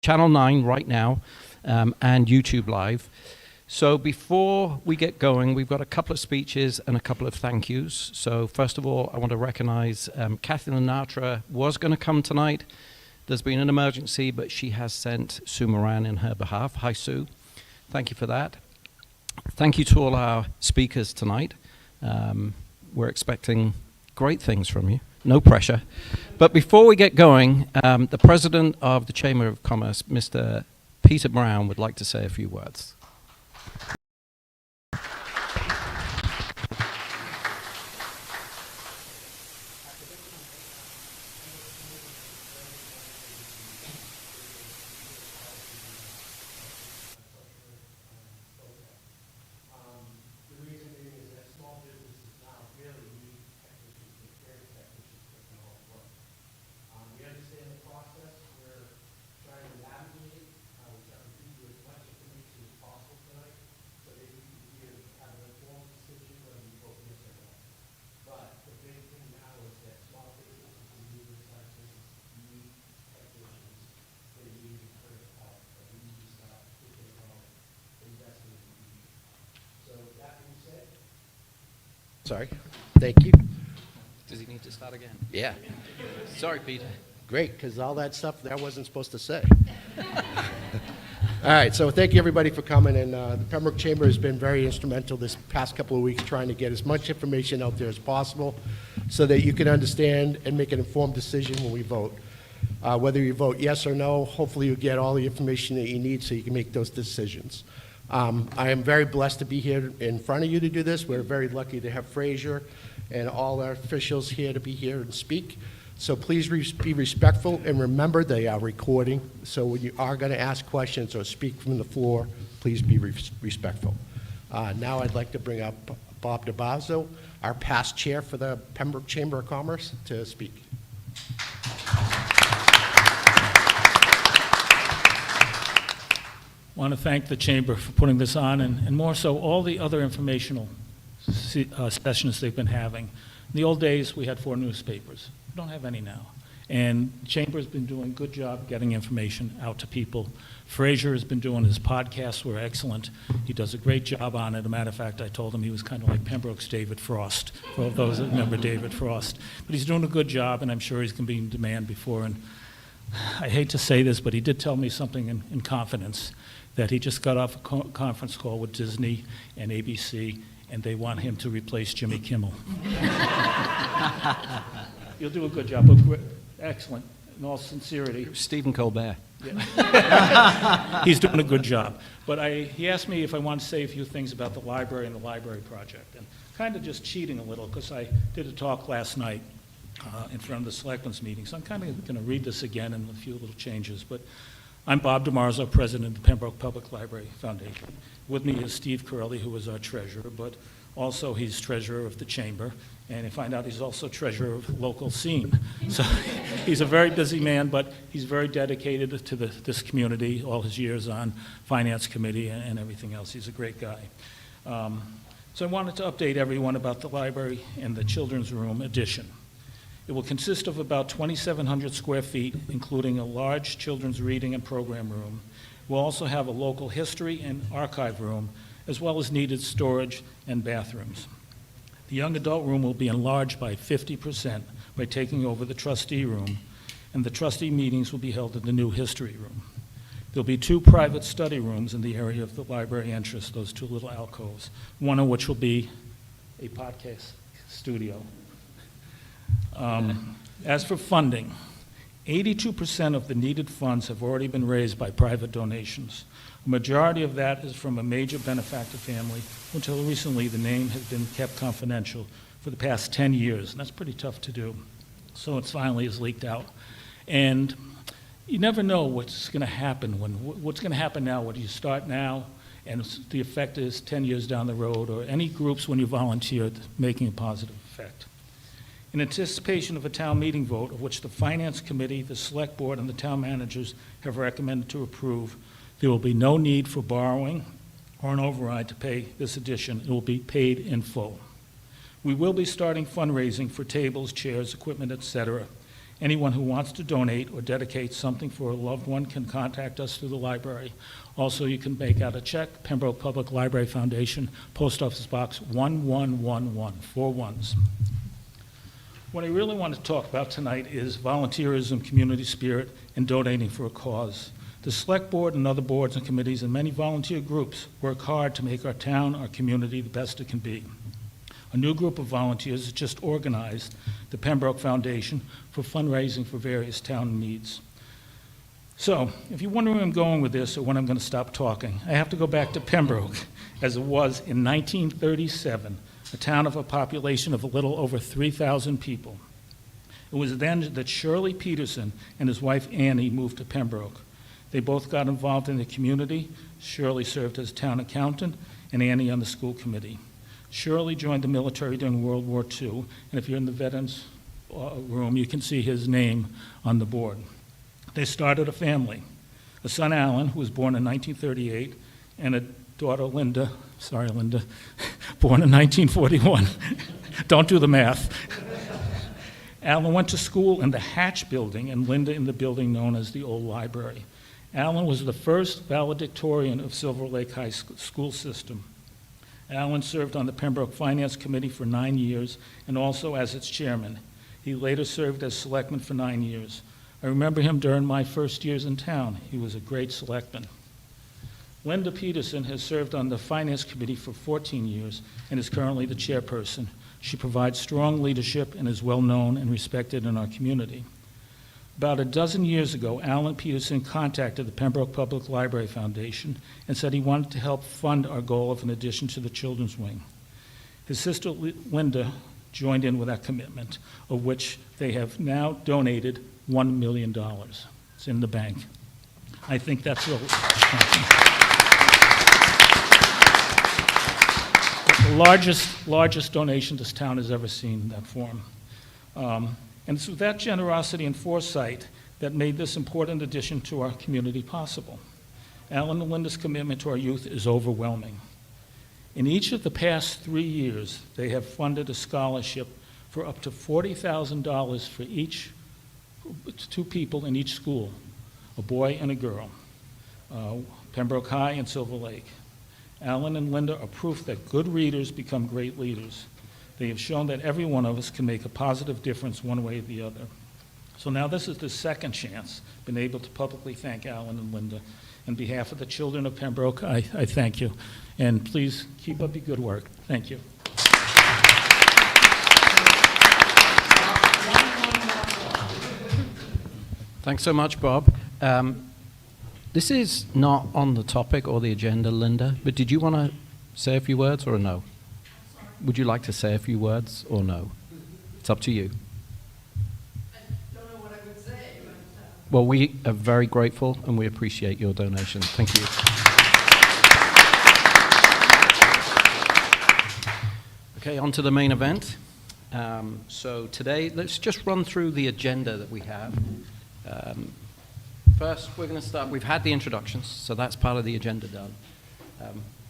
Channel 9 right now, and YouTube Live. So before we get going, we've got a couple of speeches and a couple of thank yous. So first of all, I want to recognize Kathy Lenatra was going to come tonight. There's been an emergency, but she has sent Sue Moran in her behalf. Hi, Sue. Thank you for that. Thank you to all our speakers tonight. We're expecting great things from you. No pressure. But before we get going, the president of the Chamber of Commerce, Mr. Peter Brown, would like to say a few words. Sorry. Thank you. Does he need to start again? Yeah. Sorry, Peter. Great, because all that stuff that I wasn't supposed to say. All right, so thank you everybody for coming, and the Pembroke Chamber has been very instrumental this past couple of weeks trying to get as much information out there as possible so that you can understand and make an informed decision when we vote. Whether you vote yes or no, hopefully you get all the information that you need so you can make those decisions. I am very blessed to be here in front of you to do this. We're very lucky to have Fraser and all our officials here to be here and speak. So please be respectful, and remember they are recording. So when you are going to ask questions or speak from the floor, please be respectful. Now I'd like to bring up Bob DeBazzo, our past chair for the Pembroke Chamber of Commerce, to speak. I want to thank the Chamber for putting this on, and more so all the other informational sessions they've been having. In the old days, we had 4 newspapers. We don't have any now. And the Chamber's been doing a good job getting information out to people. Fraser has been doing his podcasts, were excellent. He does a great job on it. As a matter of fact, I told him he was kind of like Pembroke's David Frost, for those that remember David Frost. But he's doing a good job, and I'm sure he's going to be in demand before. And I hate to say this, but he did tell me something in confidence, that he just got off a conference call with Disney and ABC, and they want him to replace Jimmy Kimmel. You'll do a good job. Excellent, in all sincerity. Stephen Colbert. Yeah. He's doing a good job. But he asked me if I want to say a few things about the library and the library project, and kind of just cheating a little, because I did a talk last night in front of the Selectmen's meeting, so I'm kind of going to read this again and a few little changes. But I'm Bob DeMarzo, president of the Pembroke Public Library Foundation. With me is Steve Curley, who is our treasurer, but also he's treasurer of the Chamber, and I find out he's also treasurer of local scene. So he's a very busy man, but he's very dedicated to this community, all his years on finance committee and everything else. He's a great guy. So I wanted to update everyone about the library and the children's room addition. It will consist of about 2,700 square feet, including a large children's reading and program room. We'll also have a local history and archive room, as well as needed storage and bathrooms. The young adult room will be enlarged by 50% by taking over the trustee room, and the trustee meetings will be held in the new history room. There'll be 2 private study rooms in the area of the library entrance, those 2 little alcoves, one of which will be a podcast studio. As for funding, 82% of the needed funds have already been raised by private donations. A majority of that is from a major benefactor family. Until recently, the name has been kept confidential for the past 10 years, and that's pretty tough to do. So it finally is leaked out. And you never know what's going to happen. What's going to happen now, what you start now, and the effect is 10 years down the road, or any groups when you volunteer making a positive effect. In anticipation of a town meeting vote, of which the Finance Committee, the Select Board, and the town managers have recommended to approve, there will be no need for borrowing or an override to pay this addition. It will be paid in full. We will be starting fundraising for tables, chairs, equipment, etc., Anyone who wants to donate or dedicate something for a loved one can contact us through the library. Also, you can make out a check, Pembroke Public Library Foundation, Post Office Box 1111, 4 ones. What I really want to talk about tonight is volunteerism, community spirit, and donating for a cause. The Select Board and other boards and committees and many volunteer groups work hard to make our town, our community, the best it can be. A new group of volunteers has just organized the Pembroke Foundation for fundraising for various town needs. So, if you're wondering where I'm going with this or when I'm going to stop talking, I have to go back to Pembroke, as it was in 1937, a town of a population of a little over 3,000 people. It was then that Shirley Peterson and his wife Annie moved to Pembroke. They both got involved in the community. Shirley served as town accountant and Annie on the school committee. Shirley joined the military during World War II, and if you're in the veterans room, you can see his name on the board. They started a family, a son, Alan, who was born in 1938, and a daughter, Linda, born in 1941. Don't do the math. Alan went to school in the Hatch building, and Linda in the building known as the Old Library. Alan was the first valedictorian of Silver Lake High School system. Alan served on the Pembroke Finance Committee for 9 years and also as its chairman. He later served as selectman for 9 years. I remember him during my first years in town. He was a great selectman. Linda Peterson has served on the Finance Committee for 14 years and is currently the chairperson. She provides strong leadership and is well known and respected in our community. About a dozen years ago, Alan Peterson contacted the Pembroke Public Library Foundation and said he wanted to help fund our goal of an addition to the children's wing. His sister Linda joined in with that commitment, of which they have now donated $1 million. It's in the bank. I think that's the largest donation this town has ever seen in that form. And it's with that generosity and foresight that made this important addition to our community possible. Alan and Linda's commitment to our youth is overwhelming. In each of the past 3 years, they have funded a scholarship for up to $40,000 for each, 2 people in each school, a boy and a girl, Pembroke High and Silver Lake. Alan and Linda are proof that good readers become great leaders. They have shown that every one of us can make a positive difference one way or the other. So now this is the second chance been able to publicly thank Alan and Linda. On behalf of the children of Pembroke, I thank you. And please keep up your good work. Thank you. Thanks so much, Bob. This is not on the topic or the agenda, Linda, but did you want to say a few words or no? Would you like to say a few words or no? It's up to you. I don't know what I would say, but... Well, we are very grateful and we appreciate your donation. Thank you. Okay, on to the main event. So today, let's just run through the agenda that we have. First, we're going to start, we've had the introductions, so that's part of the agenda done.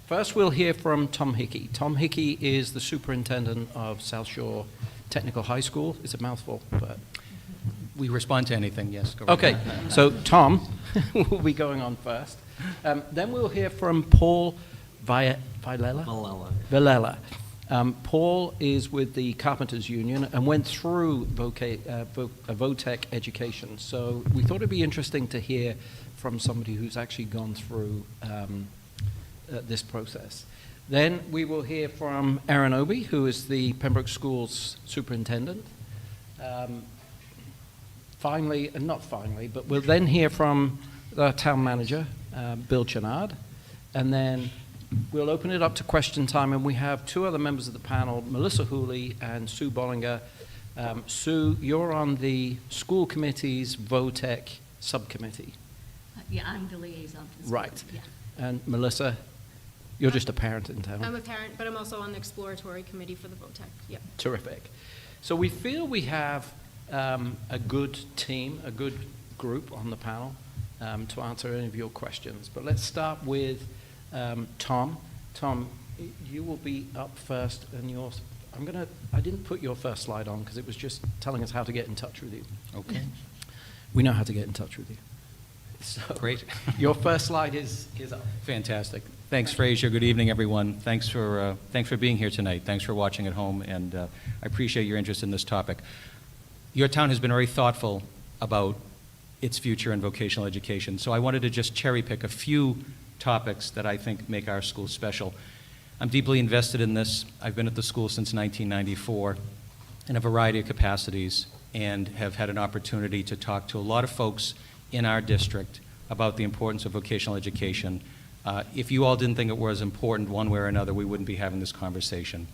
First, we'll hear from Tom Hickey. Tom Hickey is the superintendent of South Shore Technical High School. It's a mouthful, but... We respond to anything, yes. Go Okay, so Tom will be going on first. Then we'll hear from Paul Villela. Paul is with the Carpenters Union and went through Votech education. So we thought it'd be interesting to hear from somebody who's actually gone through this process. Then we will hear from Aaron Obie, who is the Pembroke Schools superintendent. Finally, and not finally, but we'll then hear from the town manager, Bill Chenard, and then we'll open it up to question time, and we have 2 other members of the panel, Melissa Hooley and Sue Bollinger. Sue, you're on the school committee's Votech subcommittee. Yeah, I'm the liaison to the school. Right. Yeah. And Melissa, you're just a parent in town. I'm a parent, but I'm also on the exploratory committee for the Votech. Yep. Terrific. So we feel we have a good team, a good group on the panel to answer any of your questions. But let's start with Tom. Tom, you will be up first, and you're I didn't put your first slide on because it was just telling us how to get in touch with you. Okay, We know how to get in touch with you. So great. your first slide is up. Fantastic. Thanks, Fraser. Good evening, everyone. Thanks for being here tonight. Thanks for watching at home, and I appreciate your interest in this topic. Your town has been very thoughtful about its future in vocational education, so I wanted to just cherry pick a few topics that I think make our school special. I'm deeply invested in this. I've been at the school since 1994 in a variety of capacities and have had an opportunity to talk to a lot of folks in our district about the importance of vocational education. If you all didn't think it was important one way or another, we wouldn't be having this conversation.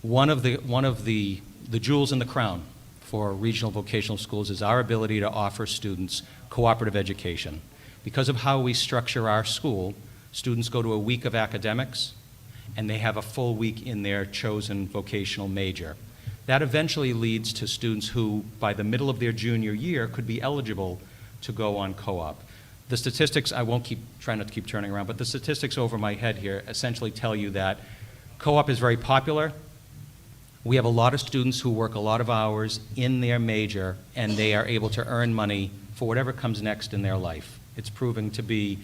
One of the jewels in the crown for regional vocational schools is our ability to offer students cooperative education. Because of how we structure our school, students go to a week of academics and they have a full week in their chosen vocational major. That eventually leads to students who, by the middle of their junior year, could be eligible to go on co-op. The statistics, I won't try not to keep turning around, but the statistics over my head here essentially tell you that co-op is very popular. We have a lot of students who work a lot of hours in their major, and they are able to earn money for whatever comes next in their life. It's proving to be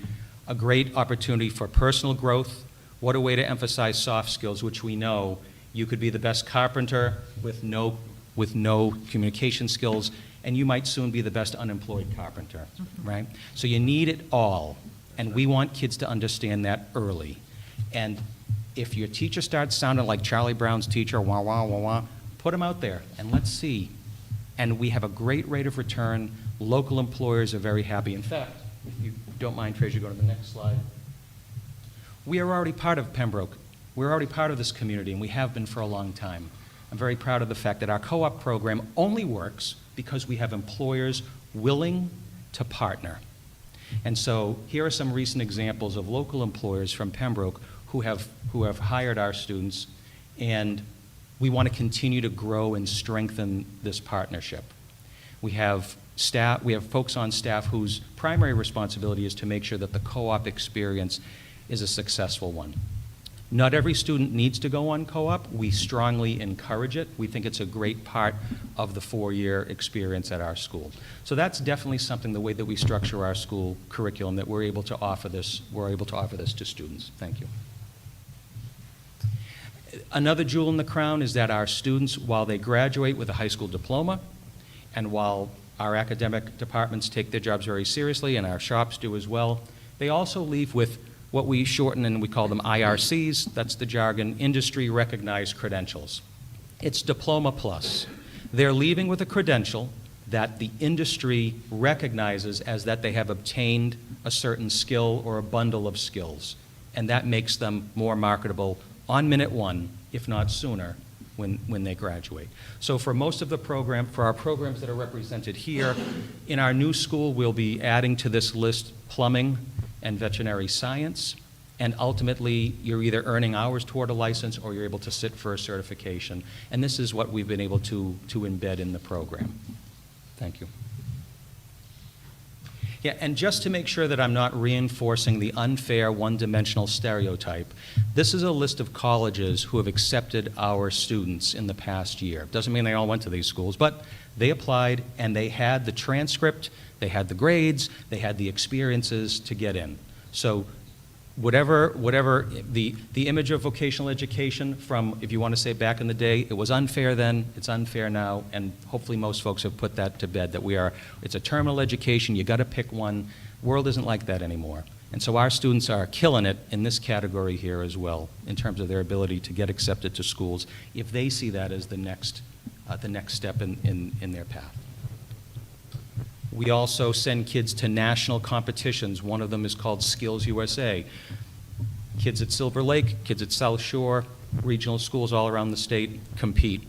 a great opportunity for personal growth. What a way to emphasize soft skills, which we know you could be the best carpenter with no communication skills, and you might soon be the best unemployed carpenter, right? So you need it all, and we want kids to understand that early. And if your teacher starts sounding like Charlie Brown's teacher, wah, wah, wah, wah, put them out there, and let's see. And we have a great rate of return. Local employers are very happy. In fact, if you don't mind, Fraser, go to the next slide. We are already part of Pembroke. We're already part of this community, and we have been for a long time. I'm very proud of the fact that our co-op program only works because we have employers willing to partner. And so here are some recent examples of local employers from Pembroke who have hired our students, and we want to continue to grow and strengthen this partnership. We have folks on staff whose primary responsibility is to make sure that the co-op experience is a successful one. Not every student needs to go on co-op. We strongly encourage it. We think it's a great part of the 4-year experience at our school. So that's definitely something, the way that we structure our school curriculum, that we're able to offer this to students. Thank you. Another jewel in the crown is that our students, while they graduate with a high school diploma, and while our academic departments take their jobs very seriously, and our shops do as well, they also leave with what we shorten and we call them IRCs, that's the jargon, industry recognized credentials. It's Diploma Plus. They're leaving with a credential that the industry recognizes as that they have obtained a certain skill or a bundle of skills, and that makes them more marketable on minute one, if not sooner, when they graduate. So for most of the program, for our programs that are represented here, in our new school, we'll be adding to this list plumbing and veterinary science, and ultimately you're either earning hours toward a license or you're able to sit for a certification. And this is what we've been able to embed in the program. Thank you. Yeah, and just to make sure that I'm not reinforcing the unfair one-dimensional stereotype, this is a list of colleges who have accepted our students in the past year. Doesn't mean they all went to these schools, but they applied and they had the transcript, they had the grades, they had the experiences to get in. So whatever the image of vocational education from, if you want to say back in the day, it was unfair then, it's unfair now, and hopefully most folks have put that to bed, that it's a terminal education, you got to pick one. World isn't like that anymore. And so our students are killing it in this category here as well, in terms of their ability to get accepted to schools, if they see that as the next step in their path. We also send kids to national competitions. One of them is called Skills USA. Kids at Silver Lake, kids at South Shore, regional schools all around the state compete.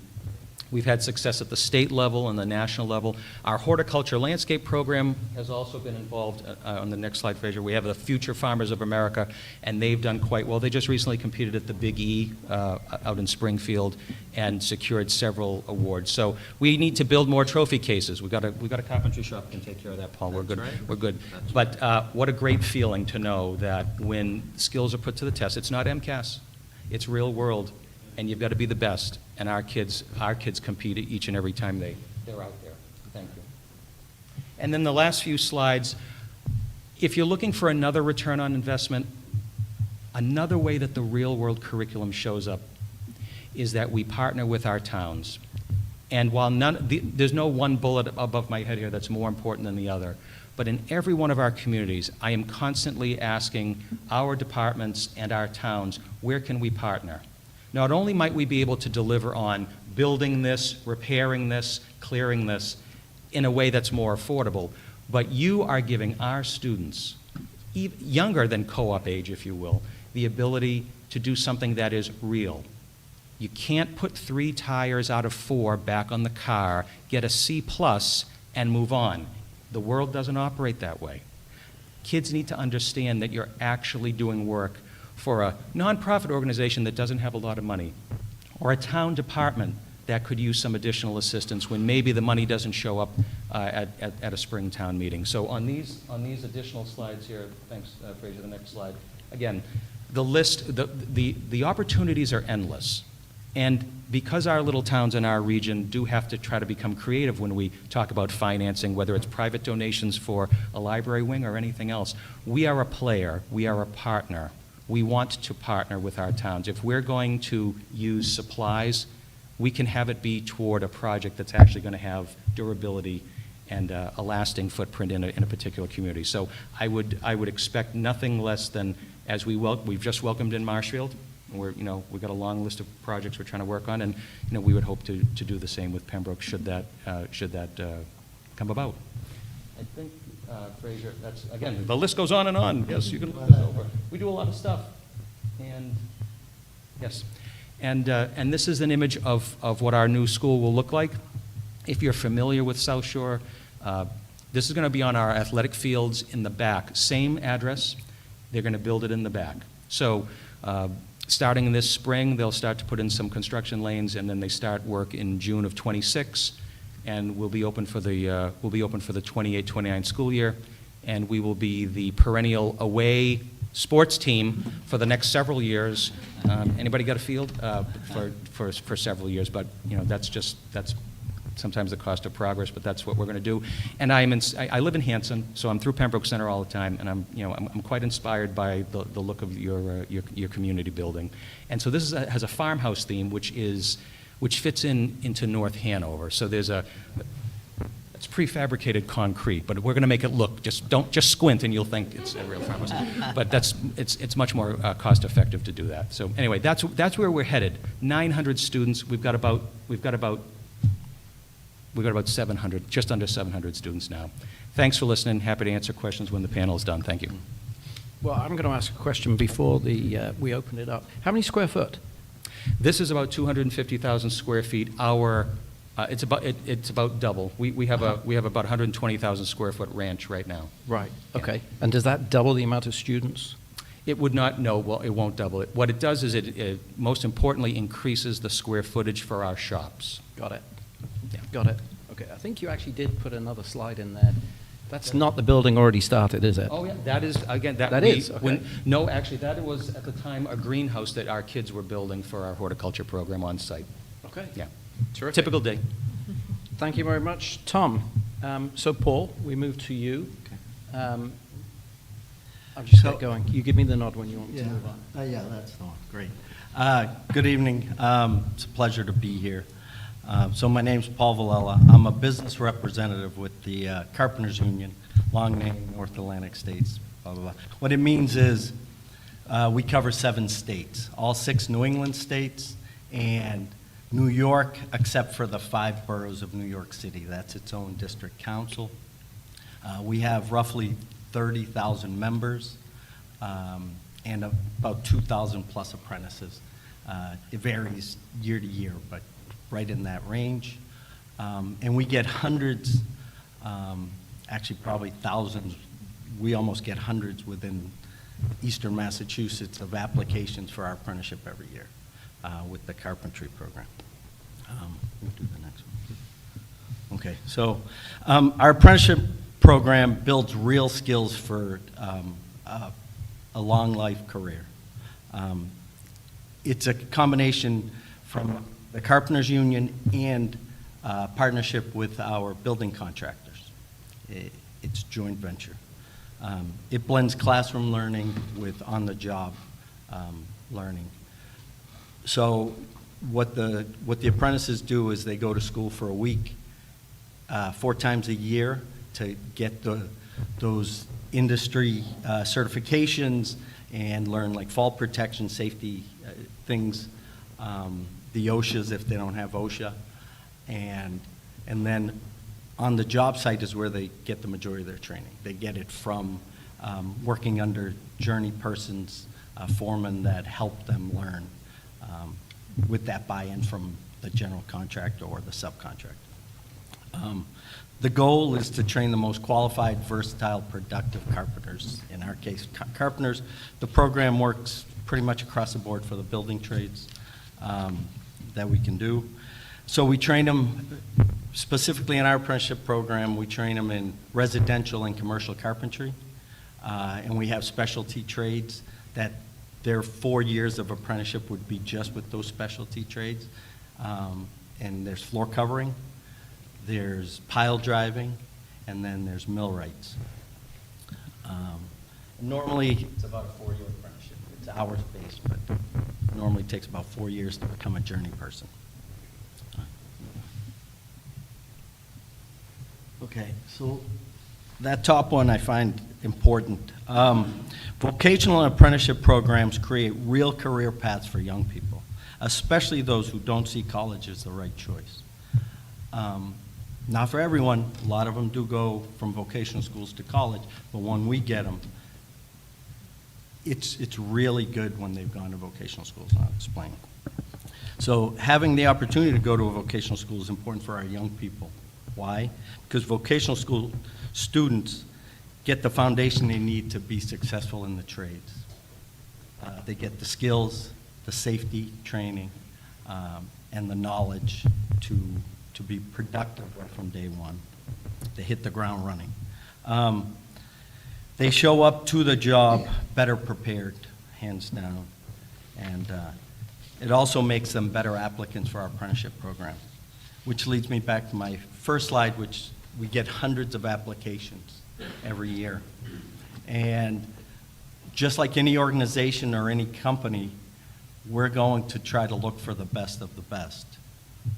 We've had success at the state level and the national level. Our horticulture landscape program has also been involved. On the next slide, Fraser, we have the Future Farmers of America, and they've done quite well. They just recently competed at the Big E out in Springfield and secured several awards. So we need to build more trophy cases. We've got a carpentry shop that can take care of that, Paul. We're good. Right. We're good. But what a great feeling to know that when skills are put to the test, it's not MCAS, it's real world. and you've got to be the best. And our kids compete each and every time they're out there. Thank you. And then the last few slides, if you're looking for another return on investment, another way that the real-world curriculum shows up is that we partner with our towns. And while there's no one bullet above my head here that's more important than the other, but in every one of our communities, I am constantly asking our departments and our towns, where can we partner? Not only might we be able to deliver on building this, repairing this, clearing this in a way that's more affordable, but you are giving our students, younger than co-op age, if you will, the ability to do something that is real. You can't put 3 tires out of 4 back on the car, get a C+, and move on. The world doesn't operate that way. Kids need to understand that you're actually doing work for a nonprofit organization that doesn't have a lot of money, or a town department that could use some additional assistance when maybe the money doesn't show up at a spring town meeting. So on these additional slides here, thanks, Fraser, the next slide. Again, the list, the opportunities are endless. And because our little towns in our region do have to try to become creative when we talk about financing, whether it's private donations for a library wing or anything else, we are a player, we are a partner. We want to partner with our towns. If we're going to use supplies, we can have it be toward a project that's actually going to have durability and a lasting footprint in a particular community. So I would expect nothing less than, as we've just welcomed in Marshfield. We've got a long list of projects we're trying to work on, and we would hope to do the same with Pembroke should that come about. I think, Fraser, that's, again, the list goes on and on. Yes, you can look this over. We do a lot of stuff. And, yes. And this is an image of what our new school will look like. If you're familiar with South Shore, this is going to be on our athletic fields in the back. Same address. They're going to build it in the back. So starting this spring, they'll start to put in some construction lanes, and then they start work in June of '26, and we'll be open for the 28-29 school year, and we will be the perennial away sports team for the next several years. Anybody got a field for several years? But that's sometimes the cost of progress, but that's what we're going to do. And I live in Hanson, so I'm through Pembroke Center all the time, and I'm quite inspired by the look of your community building. And so this has a farmhouse theme, which fits into North Hanover. So it's prefabricated concrete, but we're going to make it look, don't squint and you'll think it's a real farmhouse. But it's much more cost effective to do that. So anyway, that's where we're headed. 900 students. We've got about 700, just under 700 students now. Thanks for listening. Happy to answer questions when the panel is done. Thank you. Well, I'm going to ask a question before we open it up. How many square foot? This is about 250,000 square feet. It's about double. We have about 120,000 square foot ranch right now. Right. Yeah. Okay. And does that double the amount of students? It would not. No. Well, it won't double it. What it does is it most importantly increases the square footage for our shops. Got it. Yeah. Got it. Okay. I think you actually did put another slide in there. That's not the building already started, is it? Oh, yeah, that is, again, That is, okay. No, actually, that was, at the time, a greenhouse that our kids were building for our horticulture program on site. Okay. Yeah. Terrific. Typical day. Thank you very much, Tom. So, Paul, we move to you. Okay. I'll just get going. You give me the nod when you want to move on. Yeah, that's the one. Great. Good evening. It's a pleasure to be here. So my name's Paul Villela. I'm a business representative with the Carpenters Union, long name, North Atlantic States, blah, blah, blah. What it means is we cover 7 states, all 6 New England states, and New York, except for the 5 boroughs of New York City. That's its own district council. We have roughly 30,000 members and about 2,000 plus apprentices. It varies year to year, but right in that range. And we get hundreds, actually probably thousands, we almost get hundreds within Eastern Massachusetts of applications for our apprenticeship every year with the carpentry program. We'll do the next one. Okay, so our apprenticeship program builds real skills for a long life career. It's a combination from the Carpenters Union and partnership with our building contractors. It's joint venture. It blends classroom learning with on-the-job learning. So what the apprentices do is they go to school for a week, 4 times a year, to get those industry certifications and learn like fall protection, safety things, the OSHAs if they don't have OSHA, and then on the job site is where they get the majority of their training. They get it from working under journey persons, foremen that help them learn with that buy-in from the general contractor or the subcontractor. The goal is to train the most qualified, versatile, productive carpenters. In our case, carpenters. The program works pretty much across the board for the building trades that we can do. So we train them, specifically in our apprenticeship program, we train them in residential and commercial carpentry. And we have specialty trades that their 4 years of apprenticeship would be just with those specialty trades. And there's floor covering, there's pile driving, and then there's millwrights. Normally, it's about a 4-year apprenticeship. It's hours-based, but normally takes about 4 years to become a journey person. Okay, so that top one I find important. Vocational and apprenticeship programs create real career paths for young people, especially those who don't see college as the right choice. Not for everyone. A lot of them do go from vocational schools to college, but when we get them, it's really good when they've gone to vocational schools, and I'll explain. So having the opportunity to go to a vocational school is important for our young people. Why? Because vocational school students get the foundation they need to be successful in the trades. They get the skills, the safety training, and the knowledge to be productive right from day one. They hit the ground running. They show up to the job better prepared, hands down. And it also makes them better applicants for our apprenticeship program, which leads me back to my first slide, which we get hundreds of applications every year. And just like any organization or any company, we're going to try to look for the best of the best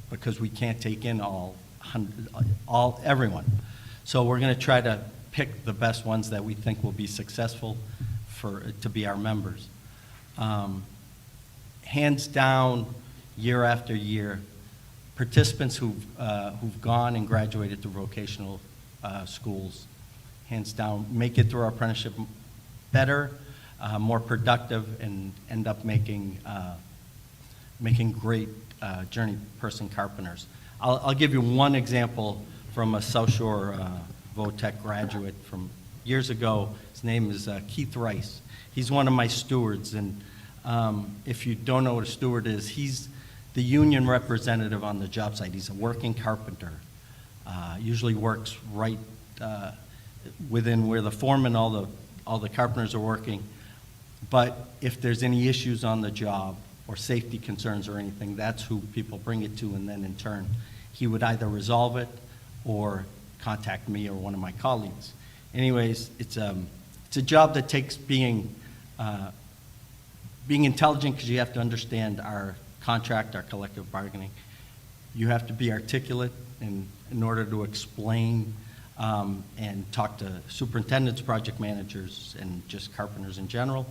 because we can't take in everyone. So we're going to try to pick the best ones that we think will be successful to be our members. Hands down, year after year, participants who've gone and graduated through vocational schools, hands down, make it through our apprenticeship better, more productive, and end up making great journey person carpenters. I'll give you one example from a South Shore Votech graduate from years ago. His name is Keith Rice. He's one of my stewards, and if you don't know what a steward is, he's the union representative on the job site. He's a working carpenter. Usually works right within where the foreman, all the carpenters are working. But if there's any issues on the job or safety concerns or anything, that's who people bring it to, and then in turn, he would either resolve it or contact me or one of my colleagues. Anyways, it's a job that takes being intelligent, because you have to understand our contract, our collective bargaining. You have to be articulate in order to explain and talk to superintendents, project managers, and just carpenters in general.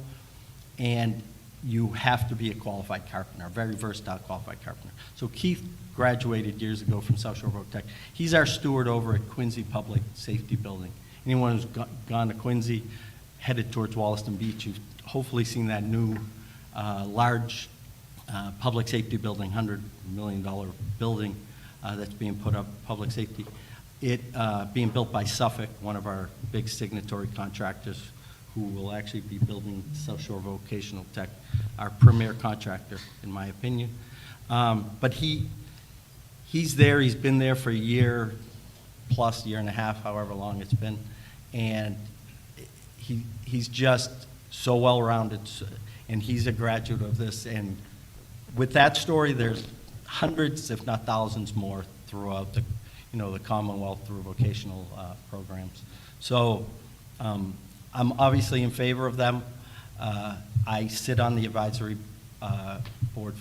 And you have to be a qualified carpenter, a very versatile qualified carpenter. So Keith graduated years ago from South Shore Votech. He's our steward over at Quincy Public Safety Building. Anyone who's gone to Quincy, headed towards Wollaston Beach, you've hopefully seen that new large public safety building, $100 million building that's being put up, public safety. It being built by Suffolk, one of our big signatory contractors, who will actually be building South Shore Vocational Tech, our premier contractor, in my opinion. But he's there. He's been there for a year plus, year and a half, however long it's been, and he's just so well-rounded, and he's a graduate of this, and with that story, there's hundreds, if not thousands more throughout the, the Commonwealth through vocational programs. So I'm obviously in favor of them. I sit on the advisory board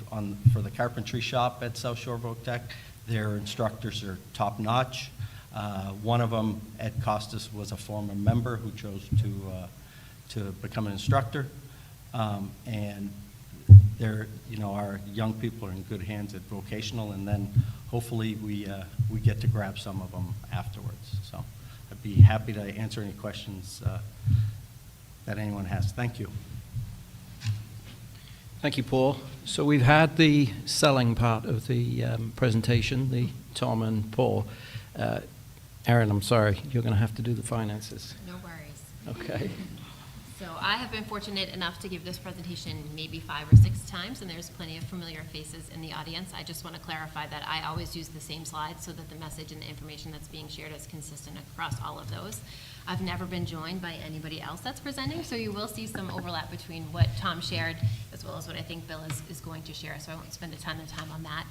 for the carpentry shop at South Shore Votech. Their instructors are top-notch. One of them, Ed Costas, was a former member who chose to become an instructor. And they're, our young people are in good hands at vocational, and then hopefully we get to grab some of them afterwards. So I'd be happy to answer any questions that anyone has. Thank you. Thank you, Paul. So we've had the selling part of the presentation, the Tom and Paul. Erin, I'm sorry, you're going to have to do the finances. No worries. Okay. So I have been fortunate enough to give this presentation maybe 5 or 6 times, and there's plenty of familiar faces in the audience. I just want to clarify that I always use the same slides so that the message and the information that's being shared is consistent across all of those. I've never been joined by anybody else that's presenting, so you will see some overlap between what Tom shared as well as what I think Bill is going to share, so I won't spend a ton of time on that.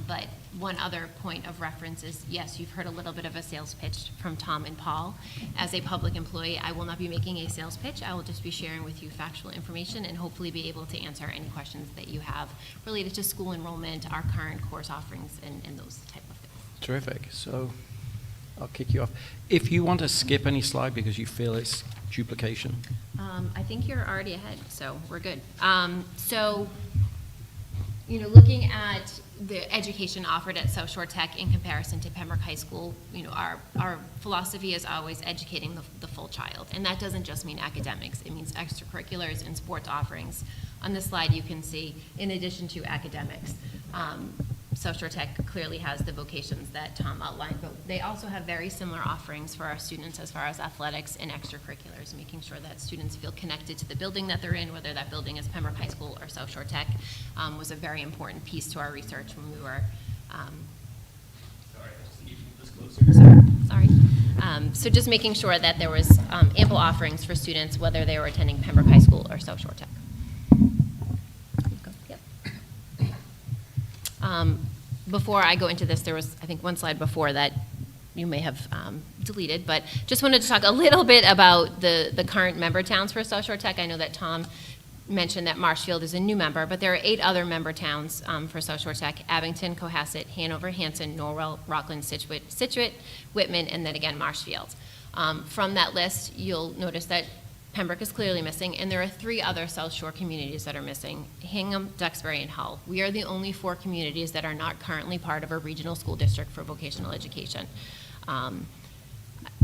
But one other point of reference is, yes, you've heard a little bit of a sales pitch from Tom and Paul. As a public employee, I will not be making a sales pitch. I will just be sharing with you factual information and hopefully be able to answer any questions that you have related to school enrollment, our current course offerings, and those type of things. Terrific. So I'll kick you off. If you want to skip any slide because you feel it's duplication. I think you're already ahead, so we're good. Looking at the education offered at South Shore Tech in comparison to Pembroke High School, our philosophy is always educating the full child. And that doesn't just mean academics. It means extracurriculars and sports offerings. On this slide, you can see, in addition to academics, South Shore Tech clearly has the vocations that Tom outlined, but they also have very similar offerings for our students as far as athletics and extracurriculars, making sure that students feel connected to the building that they're in, whether that building is Pembroke High School or South Shore Tech, was a very important piece to our research when we were. Sorry, I just need disclosure. Sorry. So just making sure that there was ample offerings for students, whether they were attending Pembroke High School or South Shore Tech. Yep. Before I go into this, there was, I think, one slide before that you may have deleted, but just wanted to talk a little bit about the current member towns for South Shore Tech. I know that Tom mentioned that Marshfield is a new member, but there are 8 other member towns for South Shore Tech: Abington, Cohasset, Hanover, Hanson, Norwell, Rockland, Scituate, Whitman, and then again Marshfield. From that list, you'll notice that Pembroke is clearly missing, and there are 3 other South Shore communities that are missing: Hingham, Duxbury, and Hull. We are the only 4 communities that are not currently part of a regional school district for vocational education.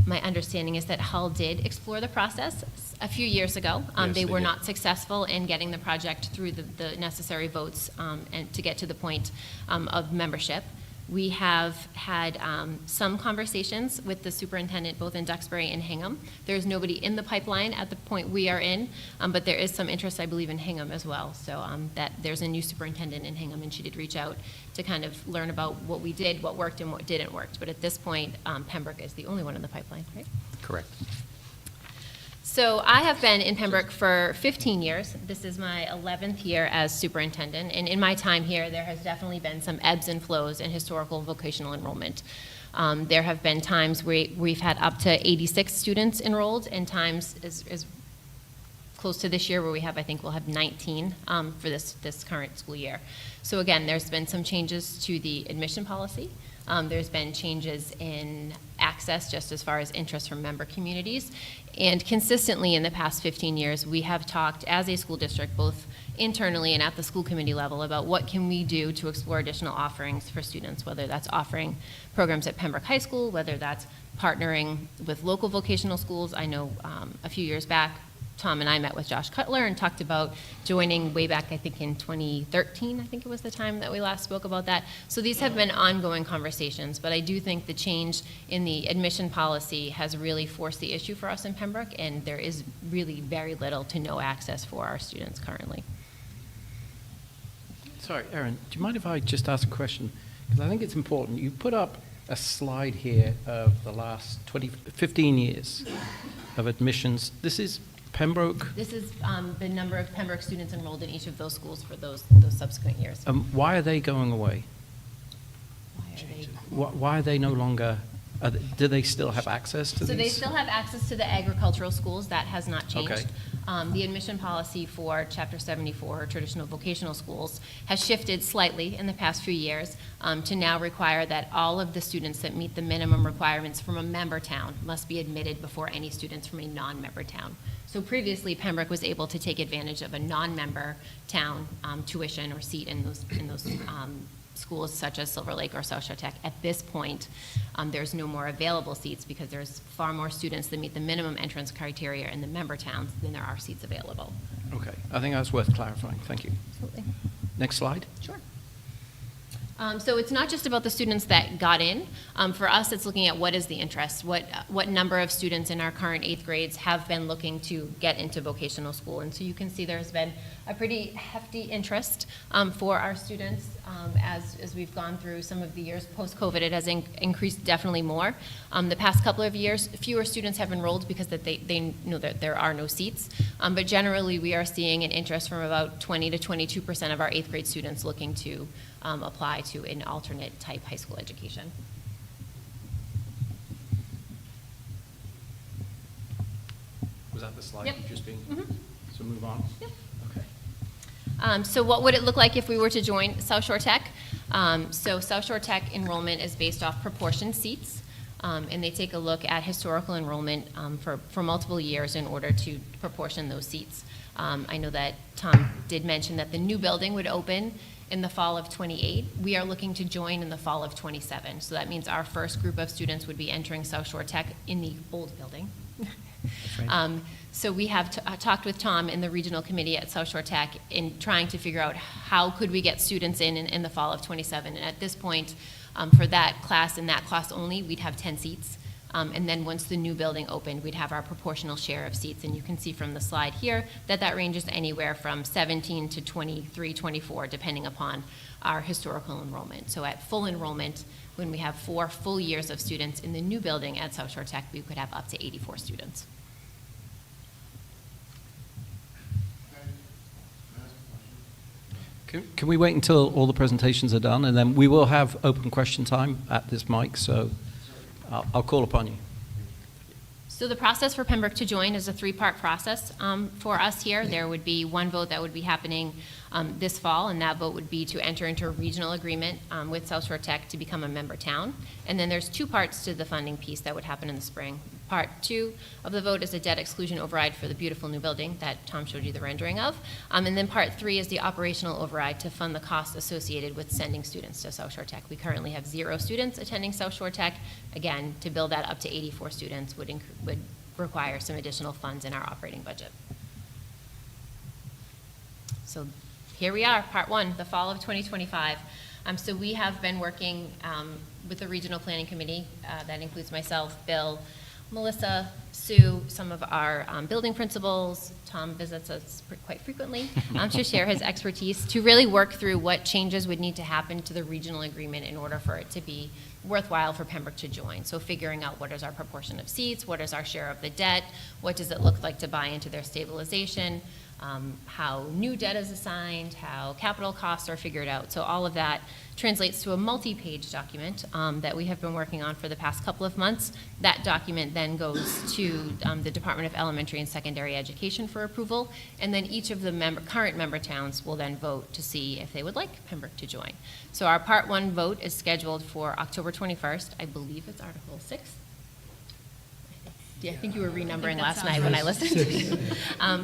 My understanding is that Hull did explore the process a few years ago. They were not successful in getting the project through the necessary votes and to get to the point of membership. We have had some conversations with the superintendent both in Duxbury and Hingham. There's nobody in the pipeline at the point we are in, but there is some interest, I believe, in Hingham as well. So that there's a new superintendent in Hingham, and she did reach out to kind of learn about what we did, what worked, and what didn't work. But at this point, Pembroke is the only one in the pipeline, right? Correct. So I have been in Pembroke for 15 years. This is my 11th year as superintendent, and in my time here, there has definitely been some ebbs and flows in historical vocational enrollment. There have been times where we've had up to 86 students enrolled, and times as close to this year where I think we'll have 19 for this current school year. So again, there's been some changes to the admission policy. There's been changes in access just as far as interest from member communities. And consistently in the past 15 years, we have talked as a school district, both internally and at the school committee level, about what can we do to explore additional offerings for students, whether that's offering programs at Pembroke High School, whether that's partnering with local vocational schools. I know a few years back, Tom and I met with Josh Cutler and talked about joining way back, I think in 2013, I think it was the time that we last spoke about that. So these have been ongoing conversations, but I do think the change in the admission policy has really forced the issue for us in Pembroke, and there is really very little to no access for our students currently. Sorry, Erin, do you mind if I just ask a question? Because I think it's important. You put up a slide here of the last 15 years of admissions. This is Pembroke, This is the number of Pembroke students enrolled in each of those schools for those subsequent years. why are they going away? Why are they? Why are they no longer, do they still have access to these? So they still have access to the agricultural schools. That has not changed. Okay. The admission policy for Chapter 74, traditional vocational schools, has shifted slightly in the past few years to now require that all of the students that meet the minimum requirements from a member town must be admitted before any students from a non-member town. So previously, Pembroke was able to take advantage of a non-member town tuition or seat in those schools such as Silver Lake or South Shore Tech. At this point, there's no more available seats because there's far more students that meet the minimum entrance criteria in the member towns than there are seats available. Okay, I think that's worth clarifying. Thank you. Absolutely. Next slide. Sure. So it's not just about the students that got in. For us, it's looking at what is the interest, what number of students in our current 8th grades have been looking to get into vocational school. And so you can see there's been a pretty hefty interest for our students as we've gone through some of the years post-COVID. It has increased definitely more. The past couple of years, fewer students have enrolled because that they know that there are no seats. But generally, we are seeing an interest from about 20 to 22% of our 8th grade students looking to apply to an alternate type high school education. Was that the slide Yep. you've just been? Mhm. So move on. Yep. Okay. So what would it look like if we were to join South Shore Tech? So South Shore Tech enrollment is based off proportion seats, and they take a look at historical enrollment for multiple years in order to proportion those seats. I know that Tom did mention that the new building would open in the fall of '28. We are looking to join in the fall of '27. So that means our first group of students would be entering South Shore Tech in the old building. So we have talked with Tom in the regional committee at South Shore Tech in trying to figure out how could we get students in the fall of '27. And at this point, for that class and that class only, we'd have 10 seats. And then once the new building opened, we'd have our proportional share of seats. And you can see from the slide here that that ranges anywhere from 17 to 23, 24, depending upon our historical enrollment. So at full enrollment, when we have 4 full years of students in the new building at South Shore Tech, we could have up to 84 students. Can we wait until all the presentations are done, and then we will have open question time at this mic, so I'll call upon you. So the process for Pembroke to join is a 3-part process for us here. There would be one vote that would be happening this fall, and that vote would be to enter into a regional agreement with South Shore Tech to become a member town. And then there's 2 parts to the funding piece that would happen in the spring. Part 2 of the vote is a debt exclusion override for the beautiful new building that Tom showed you the rendering of. And then Part 3 is the operational override to fund the costs associated with sending students to South Shore Tech. We currently have 0 students attending South Shore Tech. Again, to build that up to 84 students would require some additional funds in our operating budget. So here we are, Part 1, the fall of 2025. So we have been working with the Regional Planning Committee. That includes myself, Bill, Melissa, Sue, some of our building principals. Tom visits us quite frequently to share his expertise, to really work through what changes would need to happen to the regional agreement in order for it to be worthwhile for Pembroke to join. So figuring out what is our proportion of seats, what is our share of the debt, what does it look like to buy into their stabilization, how new debt is assigned, how capital costs are figured out. So all of that translates to a multi-page document that we have been working on for the past couple of months. That document then goes to the Department of Elementary and Secondary Education for approval, and then each of the current member towns will then vote to see if they would like Pembroke to join. So our Part 1 vote is scheduled for October 21st. I believe it's Article 6. Yeah, I think you were renumbering last night when I listened.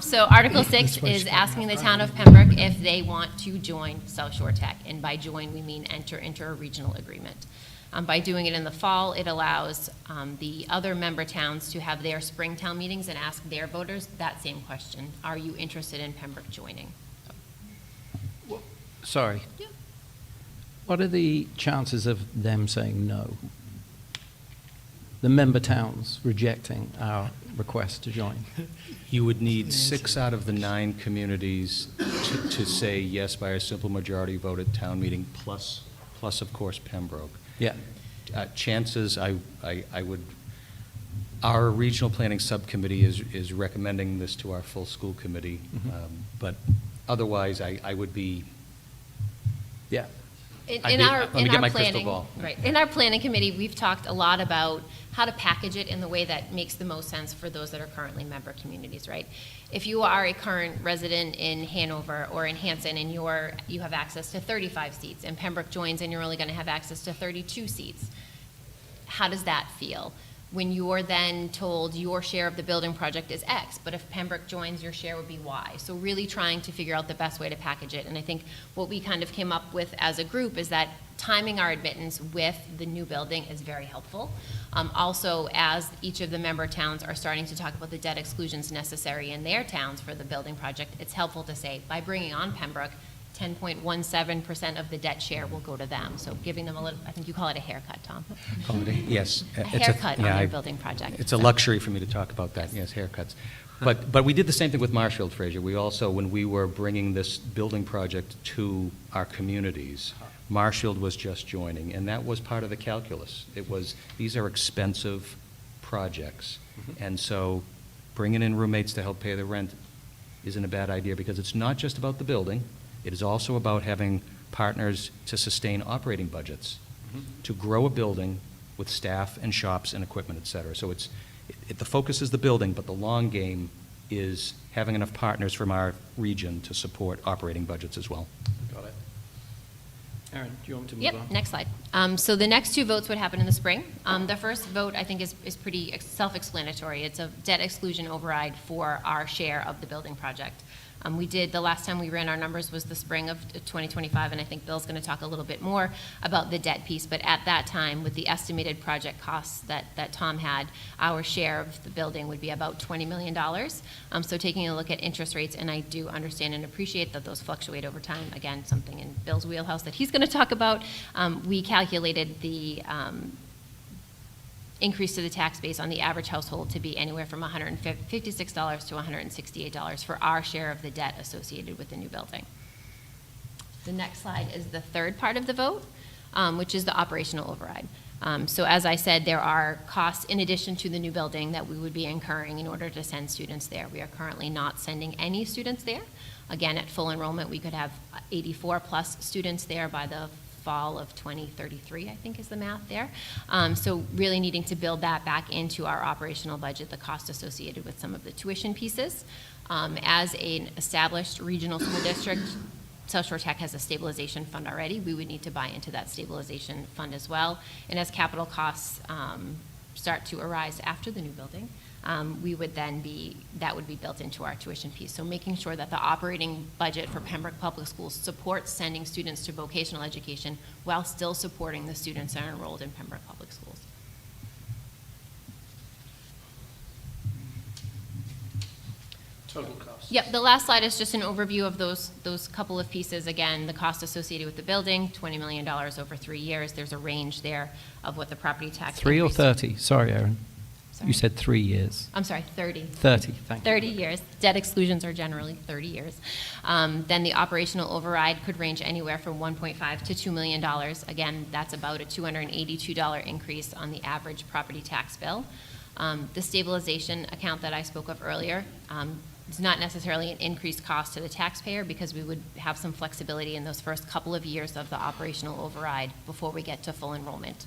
So Article 6 is asking the town of Pembroke if they want to join South Shore Tech. And by join, we mean enter into a regional agreement. By doing it in the fall, it allows the other member towns to have their spring town meetings and ask their voters that same question. Are you interested in Pembroke joining? Sorry. Yeah. What are the chances of them saying no? The member towns rejecting our request to join? You would need 6 out of the 9 communities to say yes by a simple majority vote at town meeting, plus of course, Pembroke. Yeah. Chances, I would Our regional planning subcommittee is recommending this to our full school committee, but otherwise, I would be, Yeah. In Let me our get my crystal planning, ball. right, in our planning committee, we've talked a lot about how to package it in the way that makes the most sense for those that are currently member communities, right? If you are a current resident in Hanover or in Hanson and you have access to 35 seats, and Pembroke joins and you're only going to have access to 32 seats, how does that feel? When you're then told your share of the building project is X, but if Pembroke joins, your share would be Y. So really trying to figure out the best way to package it. And I think what we kind of came up with as a group is that timing our admittance with the new building is very helpful. Also, as each of the member towns are starting to talk about the debt exclusions necessary in their towns for the building project, it's helpful to say, by bringing on Pembroke, 10.17% of the debt share will go to them. So giving them a little, I think you call it a haircut, Tom. yes. A it's haircut on yeah, their building project. It's a luxury for me to talk about that, yes, haircuts. But we did the same thing with Marshfield, Fraser. We also, when we were bringing this building project to our communities, Marshfield was just joining, and that was part of the calculus. It was, these are expensive projects, and so bringing in roommates to help pay the rent isn't a bad idea, because it's not just about the building. It is also about having partners to sustain operating budgets, to grow a building with staff and shops and equipment, et cetera. So the focus is the building, but the long game is having enough partners from our region to support operating budgets as well. Got it. Erin, do you want me to move Yep, on? next slide. So the next two votes would happen in the spring. The first vote, I think, is pretty self-explanatory. It's a debt exclusion override for our share of the building project. We did, the last time we ran our numbers was the spring of 2025, and I think Bill's going to talk a little bit more about the debt piece, but at that time, with the estimated project costs that Tom had, our share of the building would be about $20 million. So taking a look at interest rates, and I do understand and appreciate that those fluctuate over time, again, something in Bill's wheelhouse that he's going to talk about, we calculated the increase to the tax base on the average household to be anywhere from $156 to $168 for our share of the debt associated with the new building. The next slide is the third part of the vote, which is the operational override. So as I said, there are costs in addition to the new building that we would be incurring in order to send students there. We are currently not sending any students there. Again, at full enrollment, we could have 84 plus students there by the fall of 2033, I think is the math there. So really needing to build that back into our operational budget, the cost associated with some of the tuition pieces. As an established regional school district, South Shore Tech has a stabilization fund already. We would need to buy into that stabilization fund as well. And as capital costs start to arise after the new building, we would then that would be built into our tuition piece. So making sure that the operating budget for Pembroke Public Schools supports sending students to vocational education while still supporting the students that are enrolled in Pembroke Public Schools. Total cost. Yep, the last slide is just an overview of those couple of pieces. Again, the cost associated with the building, $20 million over 3 years. There's a range there of what the property tax 3 or increase- 30? Sorry, Erin. Sorry. You said 3 years. I'm sorry, 30. 30, thank you. 30 years. Debt exclusions are generally 30 years. Then the operational override could range anywhere from $1.5 to $2 million. Again, that's about a $282 increase on the average property tax bill. The stabilization account that I spoke of earlier is not necessarily an increased cost to the taxpayer because we would have some flexibility in those first couple of years of the operational override before we get to full enrollment.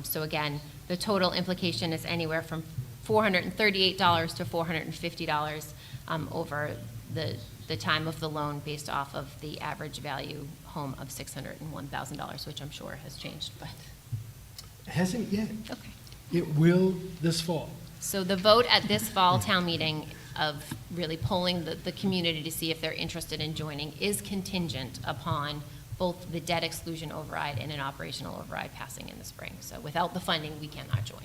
So again, the total implication is anywhere from $438 to $450 over the time of the loan based off of the average value home of $601,000, which I'm sure has changed, but, Hasn't yet. okay. It will this fall. So the vote at this fall town meeting of really polling the community to see if they're interested in joining is contingent upon both the debt exclusion override and an operational override passing in the spring. So without the funding, we cannot join.